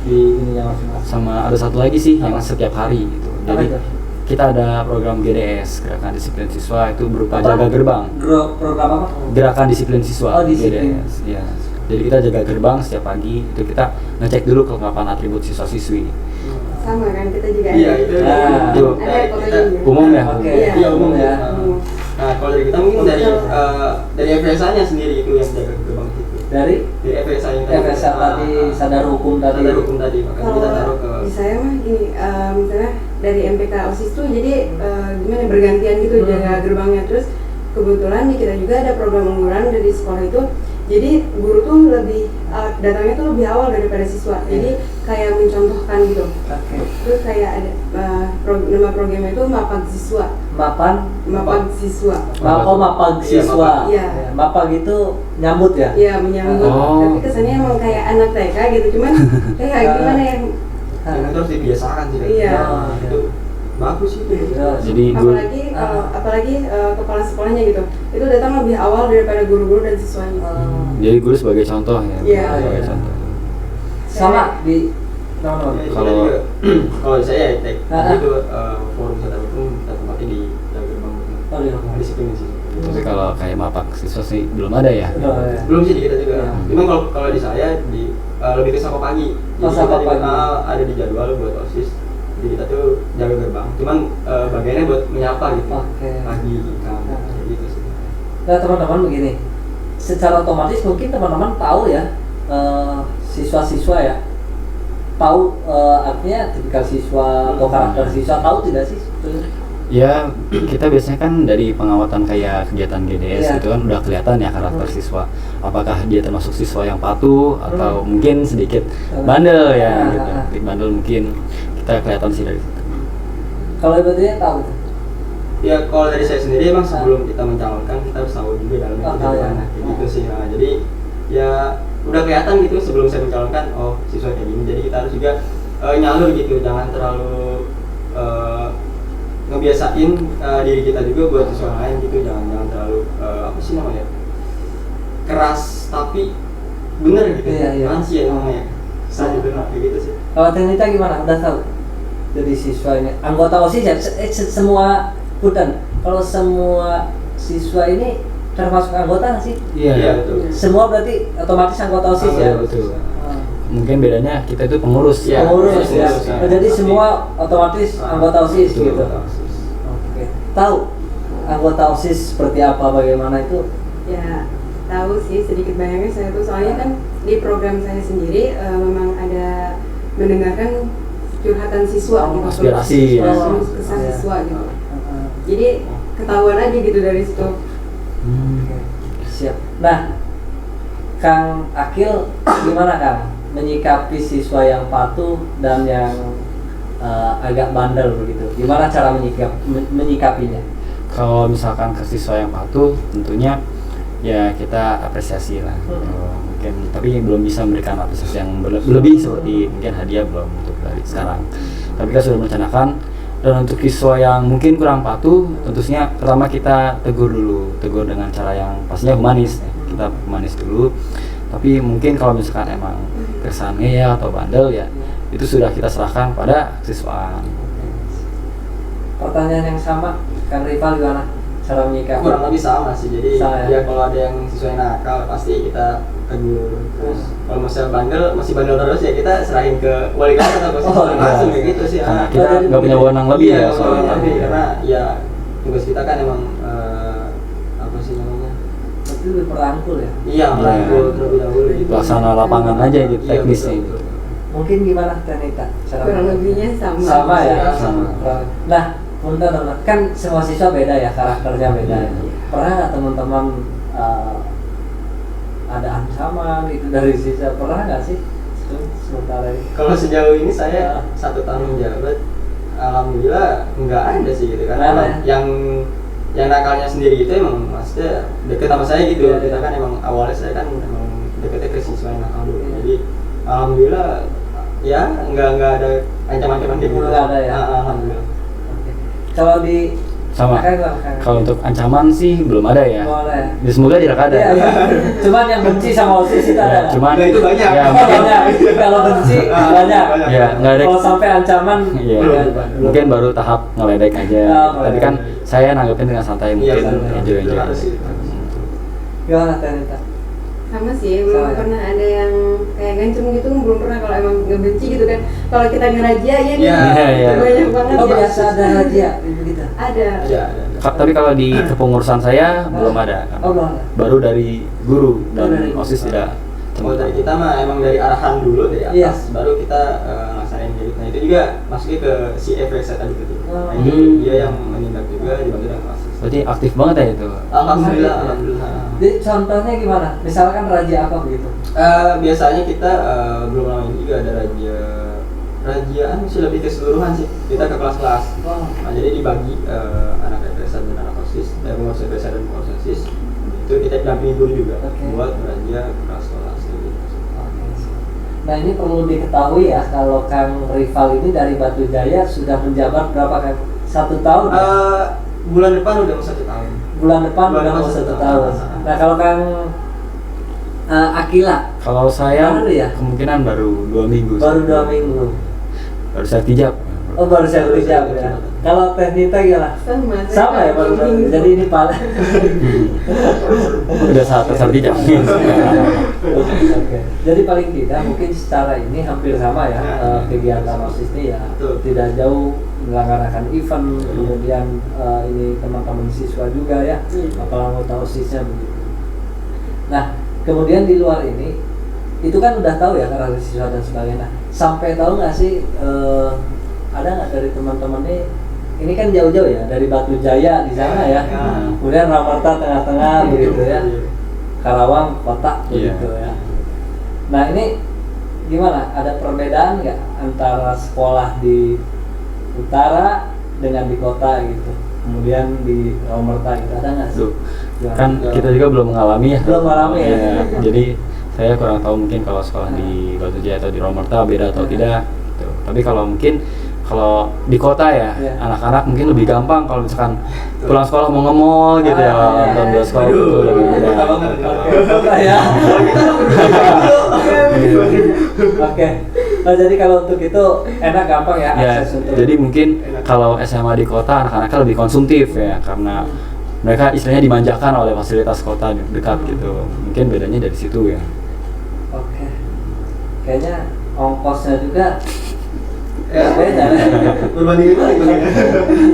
di ininya masing-masing. Sama ada satu lagi sih yang setiap hari gitu. Apa Jadi itu? kita ada program GDS, Gerakan Disiplin Siswa, itu berupa Apa? jaga gerbang. Program apa? Gerakan Disiplin Siswa, Oh, disiplin. GDS. Ya. Jadi kita jaga gerbang setiap pagi, itu kita ngecek dulu kelengkapan atribut siswa-siswi. Sama kan kita juga Iya ada. itu. Nah, itu. Ada fotonya juga. Umum ya? Oke. Iya, umum ya. Nah kalau dari kita mungkin dari FSA-nya sendiri itu yang jaga gerbang itu. Dari FSA yang FSA tadi, sadar hukum tadi. Sadar hukum tadi, makanya kita taruh ke Kalau di saya mah gini, misalnya dari MPK OSIS tuh jadi gimana bergantian gitu jaga gerbangnya. Terus kebetulan di kita juga ada program unggulan dari sekolah itu. Jadi guru tuh lebih datangnya tuh lebih awal daripada siswa. Jadi kayak mencontohkan gitu. Oke. Terus kayak ada nama programnya itu Mapag Siswa. Mapag Siswa. Mapag siswa. Iya. Mapag itu nyambut ya? Iya, menyambut. Oh. Tapi kesannya emang kayak anak TK gitu. Cuman kayak gimana ya? yang itu harus dibiasakan sih. Iya. Nah, itu bagus sih itu. Jadi guru Apalagi kepala sekolahnya gitu, itu datang lebih awal daripada guru-guru dan siswanya. jadi guru sebagai contoh ya. Iya. Sebagai Iya. contoh. Sama di Ya, itu Kalau- juga, kalau saya tek Ah. itu forum sadar hukum kita tempatnya di jaga gerbang Oh, di hukum. disiplin sih. Tapi kalau kayak mapak siswa sih belum ada ya. Belum sih di kita juga. Iya. Cuman kalau di saya lebih ke sapa pagi. Oh, sapa kita pagi. ada di jadwal buat OSIS. Jadi kita tuh jaga gerbang. Cuman bagiannya buat menyapa gitu. Oke. Pagi kamu kayak gitu sih. Nah teman-teman begini, secara otomatis mungkin teman-teman tahu ya, siswa-siswa ya, tahu artinya tipikal siswa atau karakter siswa, tahu tidak sih sebetulnya? Ya, kita biasanya kan dari pengamatan kayak kegiatan GDS Iya. itu kan udah kelihatan ya karakter siswa. Apakah dia termasuk siswa yang patuh atau mungkin sedikit bandel ya gitu. Sedikit bandel mungkin kita kelihatan sih dari situ. Kalau sebetulnya tahu. Ya kalau dari saya sendiri emang sebelum kita mencalonkan kita harus tahu juga dalamnya Oh, itu tahu ya. gimana kayak gitu sih. Nah, jadi ya udah kelihatan gitu sebelum saya mencalonkan oh siswa kayak gini. Jadi kita harus juga nyalur gitu, jangan terlalu ngebiasain diri kita juga buat siswa lain gitu, jangan terlalu apa sih namanya keras tapi bener gitu. Iya. Kan sih ya namanya keras gitu nah, kayak gitu sih. Kalau Tenita gimana? Udah tahu? Jadi siswa ini anggota OSIS ya, semua punten. Kalau semua siswa ini termasuk anggota nggak sih? Iya betul. Semua berarti otomatis anggota OSIS ya? betul. Ah. Mungkin bedanya kita itu pengurus. Iya. Pengurus ya. Pengurus, ya. Jadi semua otomatis anggota OSIS Betul. gitu. Oke. Tahu anggota OSIS seperti apa, bagaimana itu? Ya tahu sih sedikit banyaknya saya tuh, soalnya kan di program saya sendiri memang ada mendengarkan curhatan siswa gitu, aspirasi, ya. kesah Iya. siswa gitu. Jadi ketahuan aja gitu dari situ. Siap. Nah, Kang Akil gimana Kang menyikapi siswa yang patuh dan yang agak bandel begitu? Gimana cara menyikapinya? Kalau misalkan ke siswa yang patuh, tentunya ya kita apresiasi lah. Mungkin tapi belum bisa memberikan apresiasi yang berlebih seperti mungkin hadiah, belum untuk dari sekarang. Tapi kita sudah merencanakan. Dan untuk siswa yang mungkin kurang patuh, tentunya pertama kita tegur dulu, tegur dengan cara yang pastinya humanis. Kita humanis dulu. Tapi mungkin kalau misalkan emang kesannya ya atau bandel ya, itu sudah kita serahkan pada siswaan. Pertanyaan yang sama, Kang Rival gimana cara menyikapi? Kurang lebih sama sih, jadi Sama, ya kalau ada yang siswa yang nakal pasti kita tegur. Terus kalau masih bandel terus ya kita serahin ke wali kelas atau ke siswa langsung kayak gitu sih. Karena Ah. kita nggak punya wewenang lebih ya soalnya. Lebih, karena ya tugas kita kan emang apa sih namanya? Berarti lebih merangkul ya. Iya, merangkul terlebih dahulu gitu. Pelaksana lapangan aja gitu, Iya, teknisnya betul, gitu. betul. Mungkin gimana Tenita? Kurang lebihnya sama. Sama ya. Sama. Nah, punten teman, kan semua siswa beda ya, karakternya beda. Ya. Pernah nggak teman-teman ada ancaman itu dari siswa? Pernah nggak sih? Sementara ini. Kalau sejauh ini saya 1 tahun menjabat, alhamdulillah nggak ada sih gitu kan. Nggak ada ya? Yang nakalnya sendiri itu emang maksudnya deket sama saya gitu. Iya, Kita iya. kan emang awalnya saya kan emang deketnya ke siswa yang nakal dulu. Iya. Jadi alhamdulillah ya nggak ada ancaman-ancaman kayak gitu. Nggak ada ya? Alhamdulillah. Oke. Kalau di Sama. Kang, Kalau untuk ancaman sih belum ada ya. Belum ada ya? Ya, semoga tidak ada. Iya, iya. Cuman yang benci sama OSIS itu ada. Ya, cuman Nah, itu banyak. Ya, Oh, mungkin, banyak. Kalau benci banyak. ya nggak ada. Kalau sampai ancaman, Iya, belum. mungkin baru tahap ngeledek aja. Oh, Tapi kan saya nanggepin dengan santai, Iya, mungkin santai. enjoy aja. Harus sih. Gimana Tenita? Sama sih, belum Sama ya? pernah ada yang kayak ngancem gitu, belum pernah. Kalau emang ngebenci gitu kan, kalau kita ngerajia ya Iya, iya. banyak banget Oh ya. biasa ada raja begitu. Ada. Iya, ada. Tapi kalau di kepengurusan saya belum ada. Oh belum ada. Baru dari guru dan dari guru. OSIS tidak. Kalau dari kita mah emang dari arahan dulu dari atas, Iya. baru kita ngelaksanain gitu. Nah itu juga masuknya ke si FX tadi gitu. Nah, Oh. itu dia yang menindak juga dibantu dengan kelas. Berarti aktif banget ya itu. Alhamdulillah, Iya. alhamdulillah. Jadi contohnya gimana? Misalkan raja apa begitu? Biasanya kita belum lama ini juga ada rajaan sih, lebih keseluruhan sih. Kita ke kelas-kelas. Oh. Nah, jadi dibagi anak FX dan anak OSIS, pengurus FX dan pengurus OSIS. Itu kita dampingi guru juga Oke. buat belajar ke kelas-kelas gitu. Nah ini perlu diketahui ya, kalau Kang Rival ini dari Batu Jaya sudah menjabat berapa Kang? 1 tahun ya? Bulan depan udah mau 1 tahun. Bulan depan bulan udah depan mau 1 1 tahun. tahun. Nah kalau Kang Akila Kalau saya Baru ya? kemungkinan baru 2 minggu. baru 2 minggu. Baru saya tijab. Oh baru saya dijawab ya. Kalau Tenita gimana? Sama ya baru minggu. jadi ini paling. Udah saat tertijab. Oke. Jadi paling tidak mungkin secara ini hampir sama ya, kegiatan OSIS ini ya Betul. tidak jauh menyelenggarakan event, kemudian ini teman-teman siswa juga ya, apalagi anggota OSISnya begitu. Nah kemudian di luar ini itu kan udah tahu ya karakter siswa dan sebagainya. Sampai tahu nggak sih ada nggak dari teman-teman ini kan jauh-jauh ya dari Batu Jaya di sana ya, kemudian Ramarta tengah-tengah begitu ya. Karawang kota Iya. begitu ya. Nah ini gimana? Ada perbedaan nggak antara sekolah di utara dengan di kota gitu? Kemudian di Ramarta gitu ada nggak sih? Duh, Gimana? kan kita juga belum mengalami ya. Belum mengalami ya. Iya, jadi saya kurang tahu mungkin kalau sekolah di Batu Jaya atau di Romerta beda atau tidak. Gitu. Tapi kalau mungkin kalau di kota ya, Iya. anak-anak mungkin lebih gampang kalau misalkan pulang sekolah mau nge-mall gitu ya, iya. nonton bioskop itu lebih mudah. Kota banget. Oke, kota ya. Oke. Nah, jadi kalau untuk itu enak gampang ya Ya, akses untuk. jadi mungkin kalau SMA di kota anak-anaknya lebih konsumtif ya, karena mereka istilahnya dimanjakan oleh fasilitas kota dekat gitu. Mungkin bedanya dari situ ya. Oke. Kayaknya ongkosnya juga Ya, beda. berbanding itu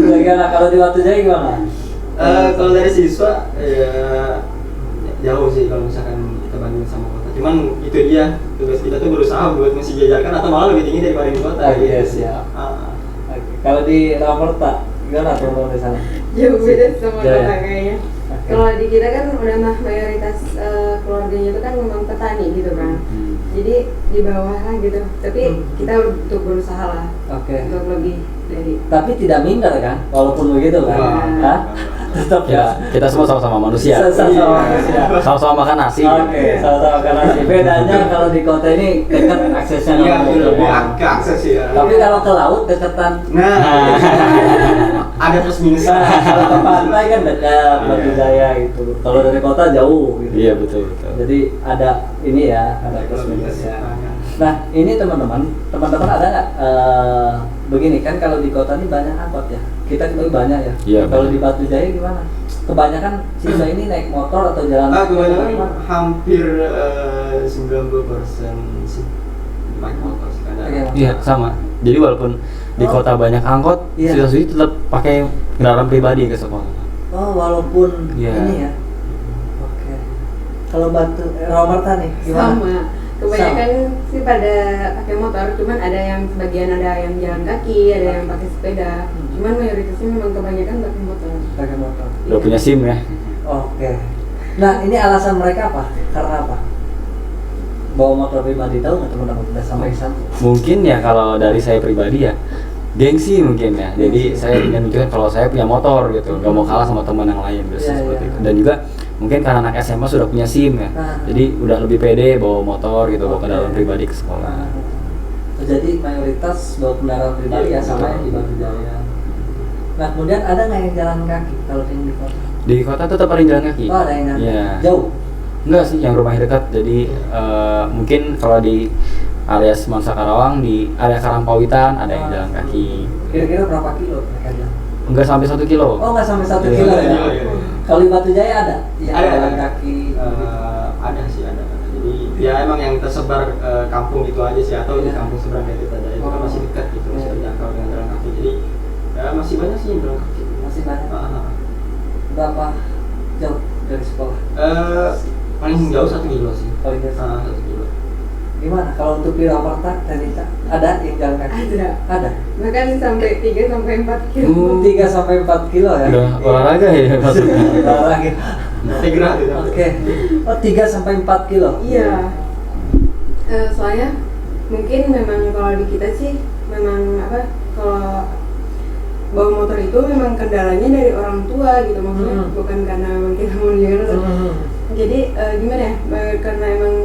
Bagaimana kalau di Batu Jaya gimana? Kalau dari siswa ya jauh sih kalau misalkan kita bandingin sama kota. Cuman itu dia, tugas kita tuh berusaha buat mensejajarkan atau malah lebih tinggi daripada di kota. Oh, iya, siap. Oke. Kalau di Ramerta gimana teman-teman di sana? Jauh beda sama Jauh ya? kota kayaknya. Kalau di kita kan udah mah mayoritas keluarganya itu kan memang petani gitu kan. Jadi di bawah lah gitu. Tapi kita untuk berusaha lah Oke. untuk lebih dari. Tapi tidak minder kan, walaupun begitu kan? Wah. Hah? Tetap ya. Kita semua sama-sama manusia. Sama manusia. Sama-sama makan nasi. Oke, sama-sama makan nasi. Bedanya kalau di kota ini dekat aksesnya Iya, sama lebih mobil. ke akses ya. Tapi kalau ke laut deketan. Nah, ada plus minus. Nah, kalau ke pantai kan dekat Batu Jaya gitu. Kalau dari kota jauh gitu. Iya betul betul. Jadi ada ini ya, ada plus minusnya. Nah, ini teman-teman ada nggak begini kan kalau di kota ini banyak angkot ya. Kita ketahui banyak ya. Iya, Kalau banyak. di Batu Jaya gimana? Kebanyakan siswa ini naik motor atau jalan kaki atau Kebanyakan gimana? hampir 90% sih naik motor sih kadang. Oke. Iya sama. Jadi walaupun di kota banyak angkot, Iya. siswa-siswi tetap pakai kendaraan pribadi ke sekolah. Oh, walaupun Iya. ini ya. Oke. Kalau Ramerta nih gimana? Sama. Kebanyakan sih pada pakai motor, cuman ada yang sebagian ada yang jalan kaki, ada yang pakai sepeda. Cuman mayoritasnya memang kebanyakan pakai motor. Pakai motor. Udah punya SIM ya. Oke. Nah, ini alasan mereka apa? Karena apa? Bawa motor pribadi, tahu nggak teman-teman? Udah sampai ke sana. Mungkin ya kalau dari saya pribadi ya gengsi mungkin ya. Jadi saya ingin menunjukkan kalau saya punya motor gitu, nggak mau kalah sama teman yang lain biasanya Iya, seperti iya. itu. Dan juga mungkin karena anak SMA sudah punya SIM ya, Nah. jadi udah lebih pede bawa motor gitu, bawa Oke. kendaraan pribadi ke sekolah. Jadi mayoritas bawa kendaraan pribadi ya sama yang di Batu Jaya. Nah, kemudian ada nggak yang jalan kaki kalau yang di kota? Di kota tetap ada yang jalan kaki. Oh, ada yang jalan Iya. kaki. Jauh. Enggak sih, yang rumahnya dekat. Jadi mungkin kalau di area Semansa Karawang, di area Karangpawitan ada yang jalan kaki. Kira-kira berapa kilo mereka jalan? Enggak sampai 1 kilo. Oh, nggak sampai 1 Iya. kilo ya? Iya. Kalau di Batu Jaya ada? Yang Ada. jalan kaki. Ada sih ada. Jadi ya emang yang tersebar kampung itu aja sih atau di Iya. kampung seberang kayak itu aja itu kan masih dekat gitu, masih Iya. terjangkau dengan jalan kaki. Jadi ya masih banyak sih yang jalan kaki. Masih banyak. Ah. Berapa jauh dari sekolah? Paling jauh 1 kilo sih. Paling jauh. 1 kilo. Gimana? Kalau untuk di Ramerta, Tanita, ada yang jalan kaki? Ada. Ada. Bahkan sampai 3 sampai 4 kilo. 3 sampai 4 kilo ya? Udah olahraga ya maksudnya. Olahraga. Segera gitu. Oke. Oh, 3 sampai 4 kilo? Iya. Soalnya mungkin memang kalau di kita sih memang apa kalau bawa motor itu memang kendalanya dari orang tua gitu maksudnya bukan karena memang kita mau juga. Jadi gimana ya? Karena emang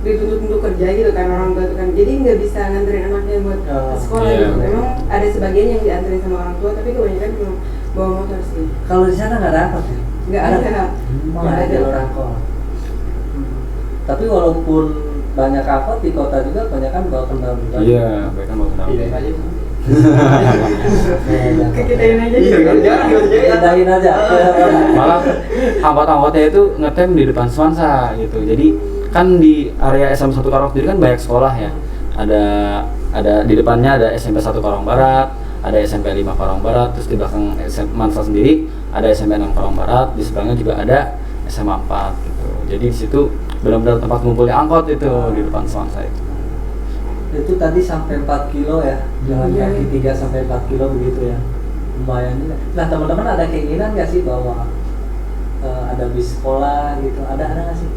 dituntut untuk kerja gitu kan orang tua itu kan. Jadi nggak bisa nganterin anaknya buat ke sekolah Iya. gitu. Memang ada sebagian yang dianterin sama orang tua tapi kebanyakan memang bawa motor sih. Kalau di sana nggak ada angkot ya? Nggak ada. Oh, Nggak nggak ada ada. jalur angkot. Tapi walaupun banyak angkot di kota juga kebanyakan bawa kendaraan pribadi. Iya, mereka mau kenal. Iya aja. Kekitain aja Iya, gitu. jangan gitu aja. Pindahin aja. Malah angkot-angkotnya itu ngetem di depan Semansa gitu. Jadi kan di area SM1 Karawang sendiri kan banyak sekolah ya. Ada di depannya ada SMP 1 Karawang Barat, ada SMP 5 Karawang Barat, terus di belakang SMP Mansa sendiri ada SMP 6 Karawang Barat, di sebelahnya juga ada SMA 4 gitu. Jadi di situ benar-benar tempat ngumpulnya angkot itu di depan Semansa itu. Itu tadi sampai 4 kilo ya, jalan Iya. kaki 3 sampai 4 kilo begitu ya, lumayan juga. Nah teman-teman ada keinginan nggak sih bahwa ada bis sekolah gitu, ada nggak sih?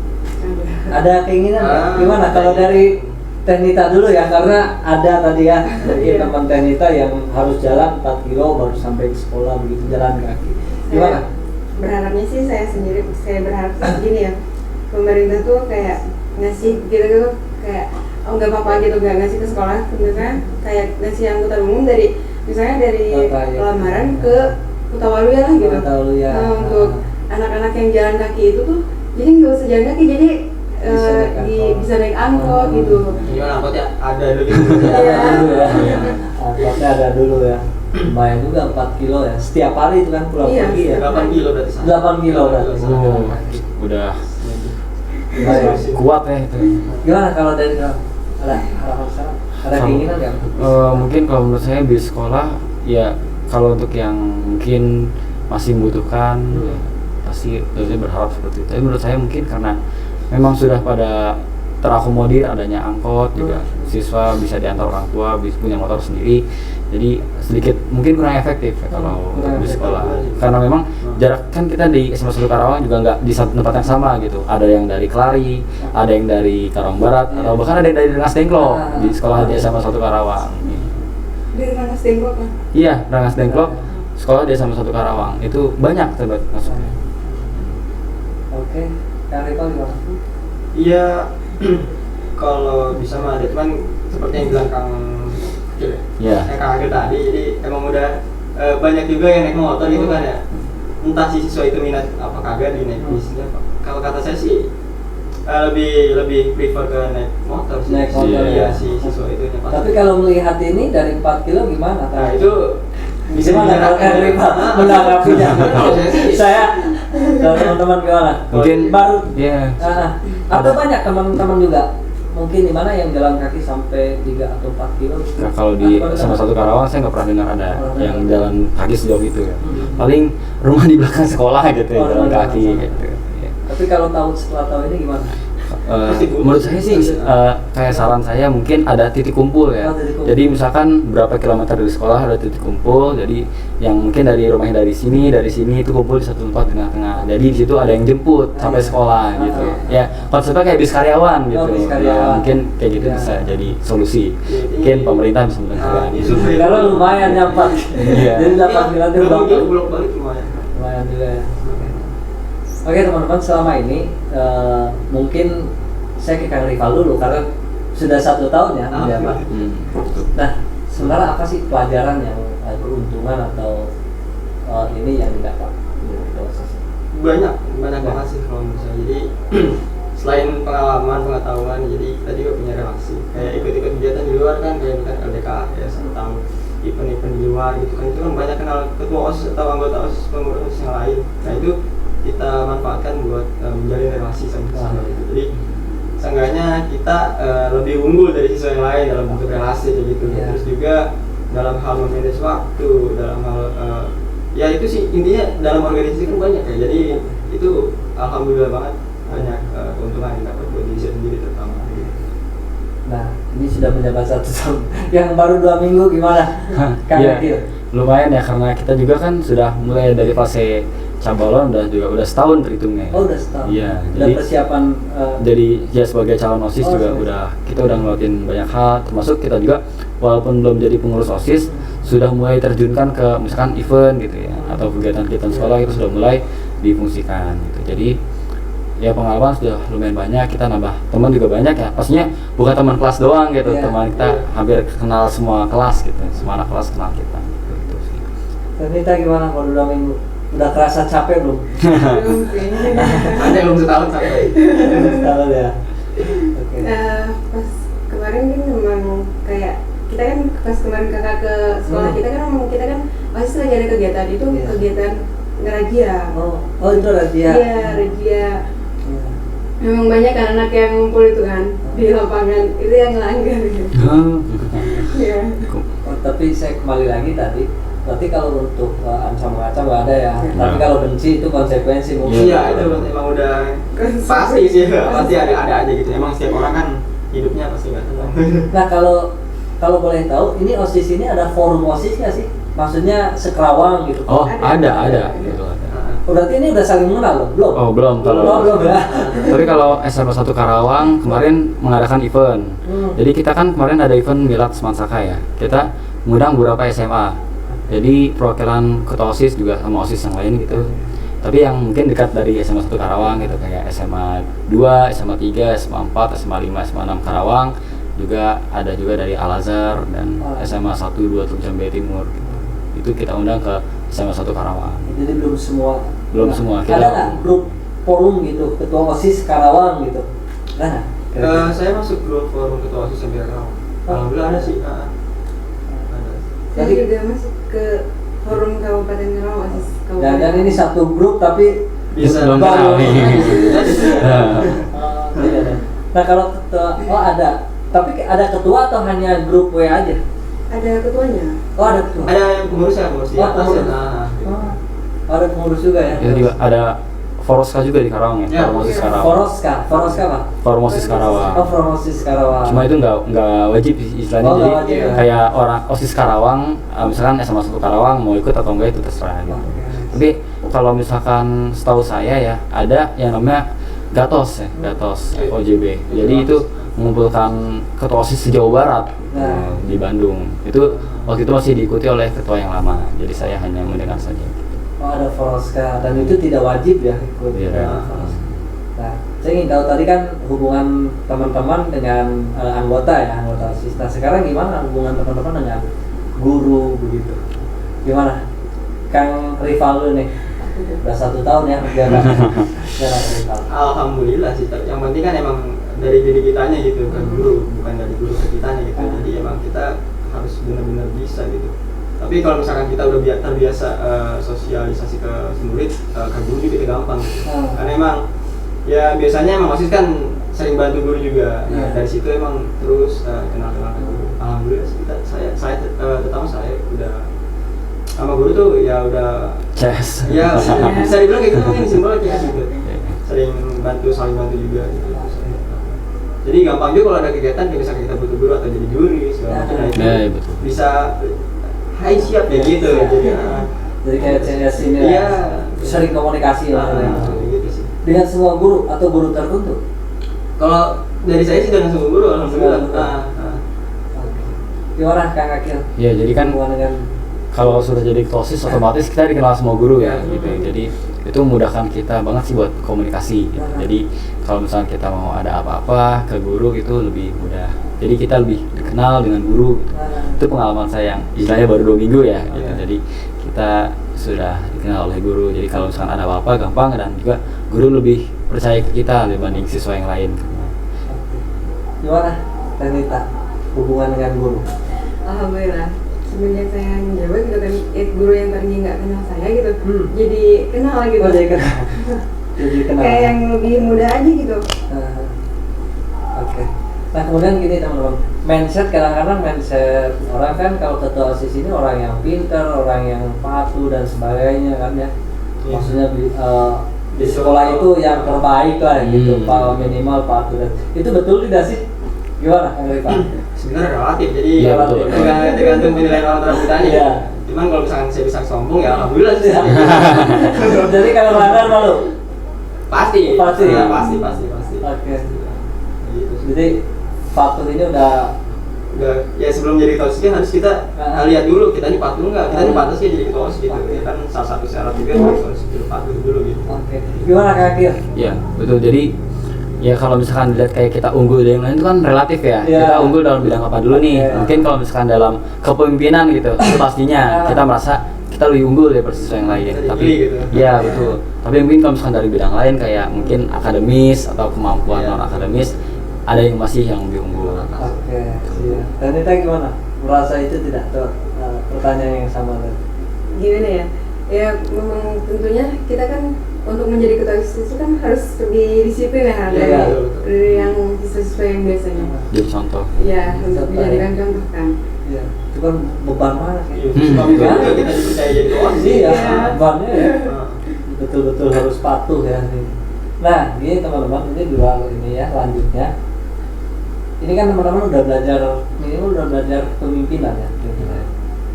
Ada keinginan nggak? Gimana kalau dari Tenita dulu ya, karena ada tadi ya mungkin Iya. teman Tenita yang harus jalan 4 kilo baru sampai ke sekolah begitu jalan kaki. Gimana? Berharapnya sih saya berharap sih gini ya, pemerintah tuh kayak ngasih gitu kayak nggak apa-apa gitu nggak ngasih ke sekolah misalnya kayak ngasih angkutan umum dari misalnya dari Kota, ya. Lamaran ke Kutawaluya lah gitu. Kutawaluya. Nah, untuk anak-anak yang jalan kaki itu tuh jadi nggak usah jalan kaki jadi bisa naik angkot gitu. Gimana angkotnya ada dulu. Iya. Ada dulu ya. Angkotnya ada dulu ya. Lumayan juga 4 kilo ya. Setiap hari itu kan pulang Iya. pergi ya. 8 kilo berarti. 8 kilo berarti. Udah Lumayan. kuat ya itu. Gimana kalau dari ada harapan sana? Ada keinginan nggak? Mungkin kalau menurut saya bis sekolah ya kalau untuk yang mungkin masih membutuhkan, ya, pasti tentunya berharap seperti itu. Tapi menurut saya mungkin karena memang sudah pada terakomodir adanya angkot juga, siswa bisa diantar orang tua, bisa punya motor sendiri, jadi sedikit mungkin kurang efektif ya kalau Kurang di efektif. sekolah, karena memang jarak kan kita di SMA 1 Karawang juga nggak di satu tempat yang sama gitu, ada yang dari Kelari, ada yang dari Karawang Barat, atau bahkan ada yang dari Rengas Dengklok di sekolah di SMA 1 Karawang. Di Rengas Dengklok kan? Iya, Rengas Dengklok, sekolah di SMA 1 Karawang itu banyak terlibat masuknya. Oke, Kang Rival gimana? Iya, kalau bisa mah ada, cuman seperti yang bilang Kang Iya. Kang Agil tadi, jadi emang udah banyak juga yang naik motor gitu kan ya. Entah si siswa itu minat apa kagak di naik bisnya. Kalau kata saya sih lebih prefer ke naik motor sih. Naik motor, Iya, ya. si siswa itu pasti. Tapi kalau melihat ini dari 4 kilo gimana? Nah itu bisa Gimana kalau Kang Rival menanggapinya? Saya dan teman-teman gimana? Mungkin baru. Iya. Atau banyak teman-teman juga mungkin di mana yang jalan kaki sampai 3 atau 4 kilo? Nah, kalau di Atau SMA 1 Karawang saya nggak pernah dengar ada Oh, yang iya. jalan kaki sejauh itu ya. Paling rumah di belakang sekolah gitu ya, Oh, jalan rumah di kaki belakang. gitu. Ya. Tapi kalau setelah tahu ini gimana? Menurut saya sih kayak saran saya mungkin ada titik kumpul ya. Oh, titik kumpul. Jadi misalkan berapa kilometer dari sekolah ada titik kumpul. Jadi yang mungkin dari rumahnya dari sini itu kumpul di satu tempat di tengah-tengah. Jadi di situ ada yang jemput sampai sekolah gitu. Ya konsepnya kayak bis karyawan gitu. bis Ya, karyawan. mungkin kayak gitu Ya. bisa jadi solusi. Mungkin pemerintah bisa mendengarkan. Kalau lumayan nyampak. Iya. Jadi 8 kilo itu bolak balik lumayan. lumayan juga ya. Oke teman-teman, selama ini mungkin saya ke Kang Rival dulu karena sudah 1 tahun ya menjabat. Betul. Nah, sebenarnya apa sih pelajaran yang keuntungan atau ini yang didapat dari proses? banyak banget sih kalau menurut saya. Jadi selain pengalaman pengetahuan, jadi kita juga punya relasi kayak ikut-ikut kegiatan di luar kan, kayak misalkan LDKA ya, tahu event-event di luar gitu kan, itu kan banyak kenal ketua OSIS atau anggota OSIS pengurus OSIS yang lain. Nah itu kita manfaatkan buat menjalin relasi sama gitu. Jadi seenggaknya kita lebih unggul dari siswa yang lain dalam bentuk relasi kayak gitu. Yeah. Terus juga dalam hal memanage waktu, dalam hal ya itu sih intinya dalam organisasi kan banyak ya. Jadi itu alhamdulillah banget banyak keuntungan yang dapat buat diri sendiri terutama gitu. Nah, ini sudah menjabat 1 tahun. Yang baru 2 minggu gimana? Kang Iya, Agil? lumayan ya karena kita juga kan sudah mulai dari fase cabalon udah setahun terhitungnya. Oh, udah setahun. Iya, Udah persiapan jadi ya sebagai calon OSIS Oh, juga sebagai- kita udah ngelakuin banyak hal, termasuk kita juga walaupun belum jadi pengurus OSIS sudah mulai terjunkan ke misalkan event gitu ya, atau kegiatan-kegiatan sekolah itu sudah mulai difungsikan gitu. Jadi ya pengalaman sudah lumayan banyak, kita nambah teman juga banyak ya, pastinya bukan teman kelas doang gitu, Iya. teman kita hampir kenal semua kelas gitu, semua anak kelas kenal kita gitu sih. Ternyata gimana kalau 2 minggu? Udah kerasa capek belum? Belum kayaknya. Ada yang belum setahun sampai. Setahun ya. Oke. Pas kemarin kan memang kayak kita kan pas kemarin kakak ke sekolah kita kan memang kita kan pasti lagi ada kegiatan itu, Iya. kegiatan ngerajia. Oh itu rahasia. Iya, rajia. Iya. Memang banyak kan anak yang ngumpul itu kan di lapangan, itu yang ngelanggar gitu. Iya. Oh, tapi saya kembali lagi tadi. Berarti kalau untuk ancam mengacam nggak ada ya. Iya. Tapi kalau benci itu konsekuensi mungkin. Iya itu emang udah pasti sih, pasti ada aja gitu. Emang setiap orang kan hidupnya pasti nggak tenang. Nah kalau boleh tahu, ini OSIS ini ada forum OSIS nggak sih? Maksudnya sekerawang gitu. Oh Ada. ada gitu. Oh, berarti ini udah saling mengenal loh? Belum? Oh belum kalau. Oh, belum ya. Tapi kalau SMA 1 Karawang kemarin mengadakan event. Jadi kita kan kemarin ada event Milad Semansaka ya. Kita mengundang beberapa SMA. Jadi perwakilan ketua OSIS juga sama OSIS yang lain gitu. Tapi yang mungkin dekat dari SMA 1 Karawang gitu, kayak SMA 2, SMA 3, SMA 4, SMA 5, SMA 6 Karawang. Juga ada juga dari Al-Azhar dan SMA 1, 2 Jambe Timur gitu. Itu kita undang ke SMA 1 Karawang. Jadi belum semua. Belum semua, kita- Ada nggak grup forum gitu, ketua OSIS Karawang gitu? Ada nggak? Saya masuk grup forum ketua OSIS sampai Karawang. Alhamdulillah ada sih. Ada. Saya Jadi- juga masuk ke forum Kabupaten Karawang, OSIS Kabupaten. Dan ini satu grup tapi Bisa. Belum baru. kenal nih. Nah. Tidak ada. Nah kalau ketua, oh ada. Tapi ada ketua atau hanya grup W aja? Ada ketuanya. Oh ada ketua. Ada yang pengurus di Oh, atas ya. pengurus. Nah, gitu. Oh. Ada pengurus juga ya? Itu juga ada Foroska juga di Karawang ya, Ya, Formosis iya. Karawang. Foroska apa? Formosis Karawang. Oh, Formosis Karawang. Cuma itu nggak wajib istilahnya, Oh, jadi nggak wajib ya. kayak orang OSIS Karawang, misalkan SMA 1 Karawang mau ikut atau enggak itu terserah gitu. Oke. Tapi kalau misalkan setahu saya ya ada yang namanya Gatos ya, Gatos OJB. Jadi itu mengumpulkan ketua OSIS se-Jawa Barat Nah. di Bandung. Itu waktu itu masih diikuti oleh ketua yang lama. Jadi saya hanya mendengar saja. Oh, ada Foroska dan itu tidak wajib ya ikut. Iya. Nah, saya ingin tahu tadi kan hubungan teman-teman dengan anggota ya, anggota OSIS. Nah, sekarang gimana hubungan teman-teman dengan guru begitu? Gimana? Kang Rivaldo nih, udah 1 tahun ya berjalan. Jalan Rivaldo. Alhamdulillah sih, tapi yang penting kan emang dari diri kitanya gitu, bukan guru, bukan dari guru ke kitanya gitu. Jadi emang kita harus benar-benar bisa gitu. Tapi kalau misalkan kita udah terbiasa sosialisasi ke murid, ke guru juga gampang gitu. Karena emang ya biasanya emang OSIS kan sering bantu guru juga. Nah, dari situ emang terus kenal-kenal ke guru. Alhamdulillah saya terutama saya udah sama guru tuh ya udah CS. ya bisa dibilang kayak gitu, mungkin simpel aja gitu. Sering saling bantu juga gitu. Jadi gampang juga kalau ada kegiatan kayak misalkan kita butuh guru atau jadi juri segala macam, nah itu Ya, betul. bisa hai siap ya gitu. Jadi kayak CS ini Iya. sering komunikasi lah. Gitu sih. Dengan semua guru atau guru tertentu? Kalau dari saya sih dengan semua guru alhamdulillah. Oke. Gimana Kang Akil? Ya, jadi kan Hubungan dengan kalau sudah jadi ketua OSIS otomatis kita dikenal semua guru ya gitu. Jadi itu memudahkan kita banget sih buat komunikasi gitu. Jadi kalau misalnya kita mau ada apa-apa ke guru itu lebih mudah. Jadi kita lebih dikenal dengan guru gitu. Itu pengalaman saya yang istilahnya baru 2 minggu ya gitu. Jadi kita sudah dikenal oleh guru. Jadi kalau misalnya ada apa-apa gampang, dan juga guru lebih percaya ke kita dibanding siswa yang lain. gimana Tanita hubungan dengan guru? Alhamdulillah, semenjak saya menjabat gitu kan, guru yang tadinya nggak kenal saya gitu, jadi kenal gitu. Oh, jadi kenal. Jadi kenal. Kayak yang lebih muda aja gitu. Oke. Nah kemudian gini teman-teman, mindset kadang-kadang mindset orang kan kalau ketua OSIS ini orang yang pintar, orang yang patuh dan sebagainya kan ya. Maksudnya di sekolah itu yang terbaik lah gitu, Pak, minimal patuh dan itu betul tidak sih? Gimana Kang Rifa? Sebenarnya relatif, jadi Iya, betul. tergantung penilaian orang terhadap kita. Iya. Cuman kalau misalkan saya bisa sombong ya alhamdulillah sih. Jadi kalau melanggar malu? Pasti. Pasti. Ya, pasti. Oke. Gitu sih. Jadi patuh ini udah Ya sebelum jadi ketua OSIS kan harus kita lihat dulu kita ini patuh nggak, kita ini pantas ya jadi ketua OSIS gitu. Ya kan salah satu syarat juga jadi ketua OSIS itu patuh dulu gitu. Oke. Gimana Kak Akil? Iya, betul. Jadi ya kalau misalkan dilihat kayak kita unggul dari yang lain itu kan relatif ya. Iya. Kita unggul dalam bidang apa dulu nih? Iya. Mungkin kalau misalkan dalam kepemimpinan gitu, itu pastinya kita merasa kita lebih unggul dari siswa yang lain. Bisa Tapi dipilih gitu. ya betul. Tapi mungkin kalau misalkan dari bidang lain kayak mungkin akademis atau kemampuan non akademis, ada yang masih yang lebih unggul. Oke. Iya. Dan Nita gimana? Merasa itu tidak tuh pertanyaan yang sama tadi? Gimana ya? Ya memang tentunya kita kan untuk menjadi ketua OSIS itu kan harus lebih disiplin ya Iya, dari yang siswa yang biasanya. Jadi contoh. Ya untuk Contoh, dijadikan contoh kan. Iya. Itu kan beban banget ya. Iya, sebab itu juga kita dipercaya jadi ketua OSIS. Iya, Iya. bebannya ya. Nah, Betul-betul harus patuh ya. Nah, gini teman-teman, ini dua ini ya lanjutnya. Ini kan teman-teman udah belajar, minimal udah belajar kepemimpinan ya.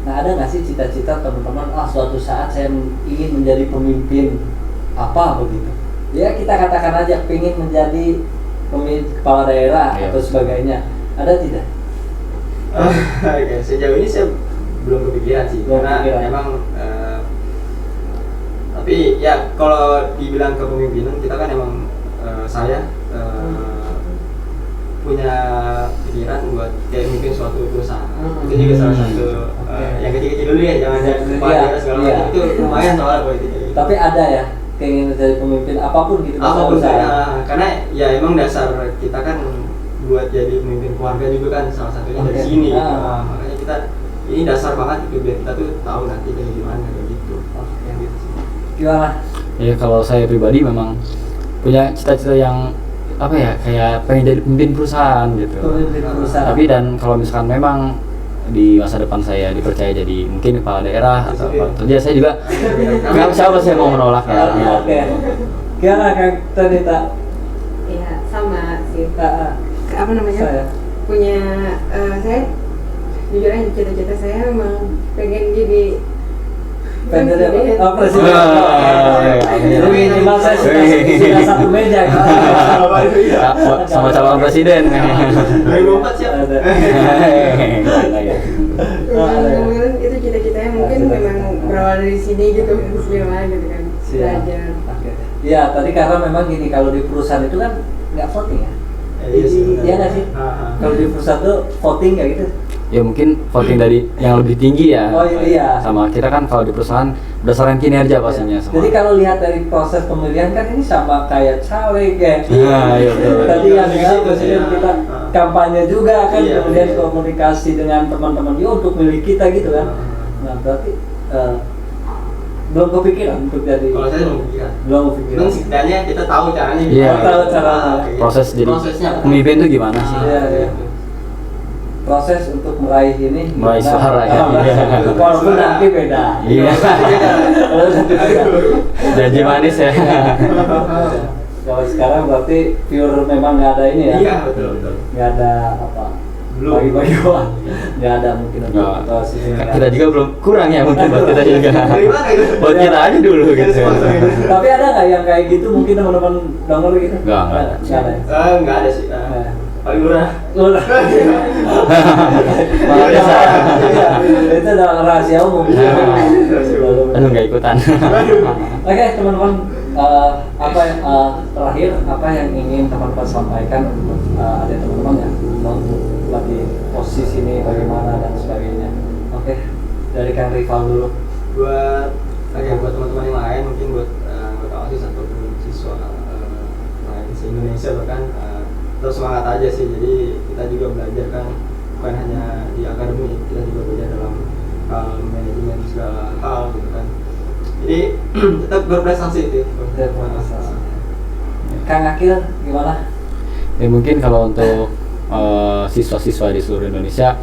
Nah, ada nggak sih cita-cita teman-teman, suatu saat saya ingin menjadi pemimpin apa begitu? Ya kita katakan aja pengen menjadi pemimpin kepala daerah Iya. atau sebagainya. Ada tidak? Oke, sejauh ini saya belum kepikiran sih, Belum karena kepikiran. emang tapi ya kalau dibilang kepemimpinan kita kan emang saya punya pikiran buat kayak mungkin suatu perusahaan. Itu juga salah satu yang kecil-kecil dulu ya, jangan yang kepala Iya, daerah segala iya. macam, itu lumayan soalnya buat itu. Tapi ada ya keinginan menjadi pemimpin apapun gitu. Apapun usaha. saya, karena ya emang dasar kita kan buat jadi pemimpin keluarga juga kan salah satunya dari Oke. sini. Ah. Makanya kita ini dasar banget itu biar kita tuh tahu nanti kayak gimana kayak gitu. Oke. Gitu sih. Gimana? Ya kalau saya pribadi memang punya cita-cita yang apa ya, kayak pengen jadi pemimpin perusahaan gitu. Pemimpin perusahaan. Tapi dan kalau misalkan memang di masa depan saya dipercaya jadi mungkin kepala daerah atau apa kerja, saya juga nggak siapa saya mau menolak ya. Oke. Gimana Kang Tanita? Iya, sama sih. Ah, Apa namanya? saya. Punya saya jujur aja cita-cita saya memang pengen jadi Pengen jadi presiden. apa? Oh, presiden. Jadi minimal saya sudah satu meja kan. Sama calon presiden. 2004 siap. Ada. Mungkin itu cita-citanya mungkin memang berawal dari sini gitu, Bismillah gitu kan, belajar. Oke. Ya tadi karena memang gini, kalau di perusahaan itu kan nggak voting ya. Iya sih. Iya nggak sih? Kalau di perusahaan tuh voting kayak gitu. Ya mungkin voting dari yang lebih tinggi ya. Oh iya. Sama kita kan kalau di perusahaan berdasarkan kinerja pastinya semua. Jadi kalau lihat dari proses pemilihan kan ini sama kayak caleg ya. Iya, betul. Tadi yang presiden kita kampanye juga kan, Iya, kemudian iya. komunikasi dengan teman-teman juga untuk milih kita gitu kan. Nah berarti belum kepikiran untuk jadi. Kalau saya belum kepikiran. Belum kepikiran. Memang setidaknya kita tahu caranya. Iya. Tahu caranya. Kayak Proses gitu. jadi Prosesnya. pemimpin itu gimana sih? Iya, iya. Proses untuk meraih ini Meraih gimana? suara ya. Walaupun nanti beda. Iya. Kalau nanti beda. Janji manis ya. Kalau sekarang berarti pure memang nggak ada ini ya. Iya, betul. Nggak ada apa. Belum. Bagi-bagi uang. Nggak ada mungkin untuk Nggak. proses ini. Kita juga belum kurang ya mungkin buat kita juga. Dari mana itu? Buat kita aja dulu gitu. Tapi ada nggak yang kayak gitu mungkin teman-teman denger gitu? Nggak ada. Nggak ada. Enggak ada sih. Paling murah. Udah. Makanya saya. Iya, itu adalah rahasia umum. Aduh nggak ikutan. Oke teman-teman, apa yang terakhir apa yang ingin teman-teman sampaikan untuk ada teman-teman ya untuk lagi posisi ini bagaimana dan sebagainya. Oke, dari Kang Rival dulu. Buat teman-teman yang lain, mungkin buat anggota OSIS ataupun siswa lain se Indonesia bahkan terus semangat aja sih. Jadi kita juga belajar kan, bukan hanya di akademik, kita juga belajar dalam hal manajemen segala hal gitu kan. Jadi tetap berprestasi itu. Kang Akil gimana? Ya mungkin kalau untuk siswa-siswa di seluruh Indonesia,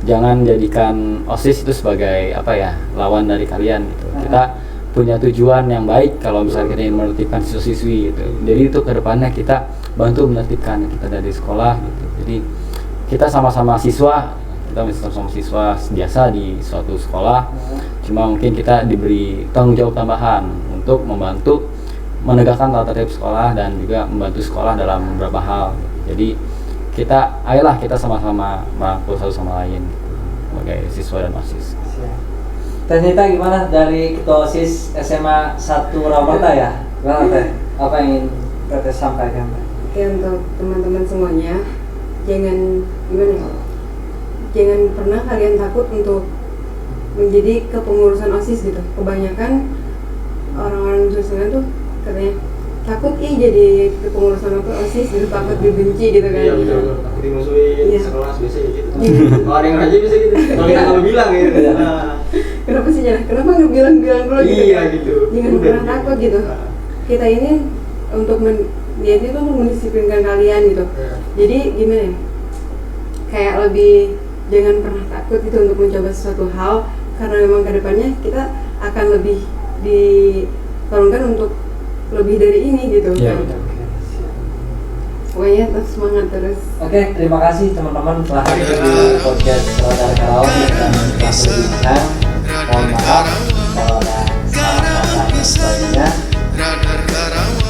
jangan jadikan OSIS itu sebagai apa ya, lawan dari kalian gitu. Kita punya tujuan yang baik kalau misalnya kita ingin menertibkan siswa-siswi gitu. Jadi itu kedepannya kita bantu menertibkan kita dari sekolah gitu. Jadi kita sama-sama siswa, kita sama-sama siswa biasa di suatu sekolah, cuma mungkin kita diberi tanggung jawab tambahan untuk membantu menegakkan tata tertib sekolah dan juga membantu sekolah dalam beberapa hal. Jadi ayolah kita sama-sama merangkul satu sama lain sebagai siswa dan OSIS. Ternyata gimana dari Ketua OSIS SMA 1 Rawamansa ya? Gimana Teh? Apa yang ingin Teteh sampaikan? Oke, untuk teman-teman semuanya, jangan gimana ya? Jangan pernah kalian takut untuk menjadi kepengurusan OSIS gitu. Kebanyakan orang-orang jurusan tuh katanya takut jadi kepengurusan OSIS gitu, takut dibenci gitu kan. Iya betul. Takut dimusuhin Iya. sekelas biasanya gitu. Kalau ada yang raja bisa gitu. Kalau kita nggak bilang gitu. Nah, Kenapa sih jangan? Kenapa nggak bilang-bilang dulu gitu? Iya, kan? gitu. Jangan Udah. pernah takut gitu. Kita ini untuk niatnya tuh untuk mendisiplinkan kalian gitu. Iya. Jadi gimana ya? Kayak lebih jangan pernah takut itu untuk mencoba sesuatu hal, karena memang kedepannya kita akan lebih diturunkan untuk lebih dari ini gitu. Iya, kan. betul. Pokoknya tetap semangat terus. Oke, terima kasih teman-teman telah hadir di podcast Radar Karawang dan telah berbincang. Mohon maaf kalau ada salah-salah dan sebagainya.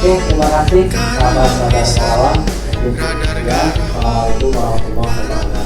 Oke, terima kasih sahabat Radar Karawang. Assalamualaikum warahmatullahi wabarakatuh.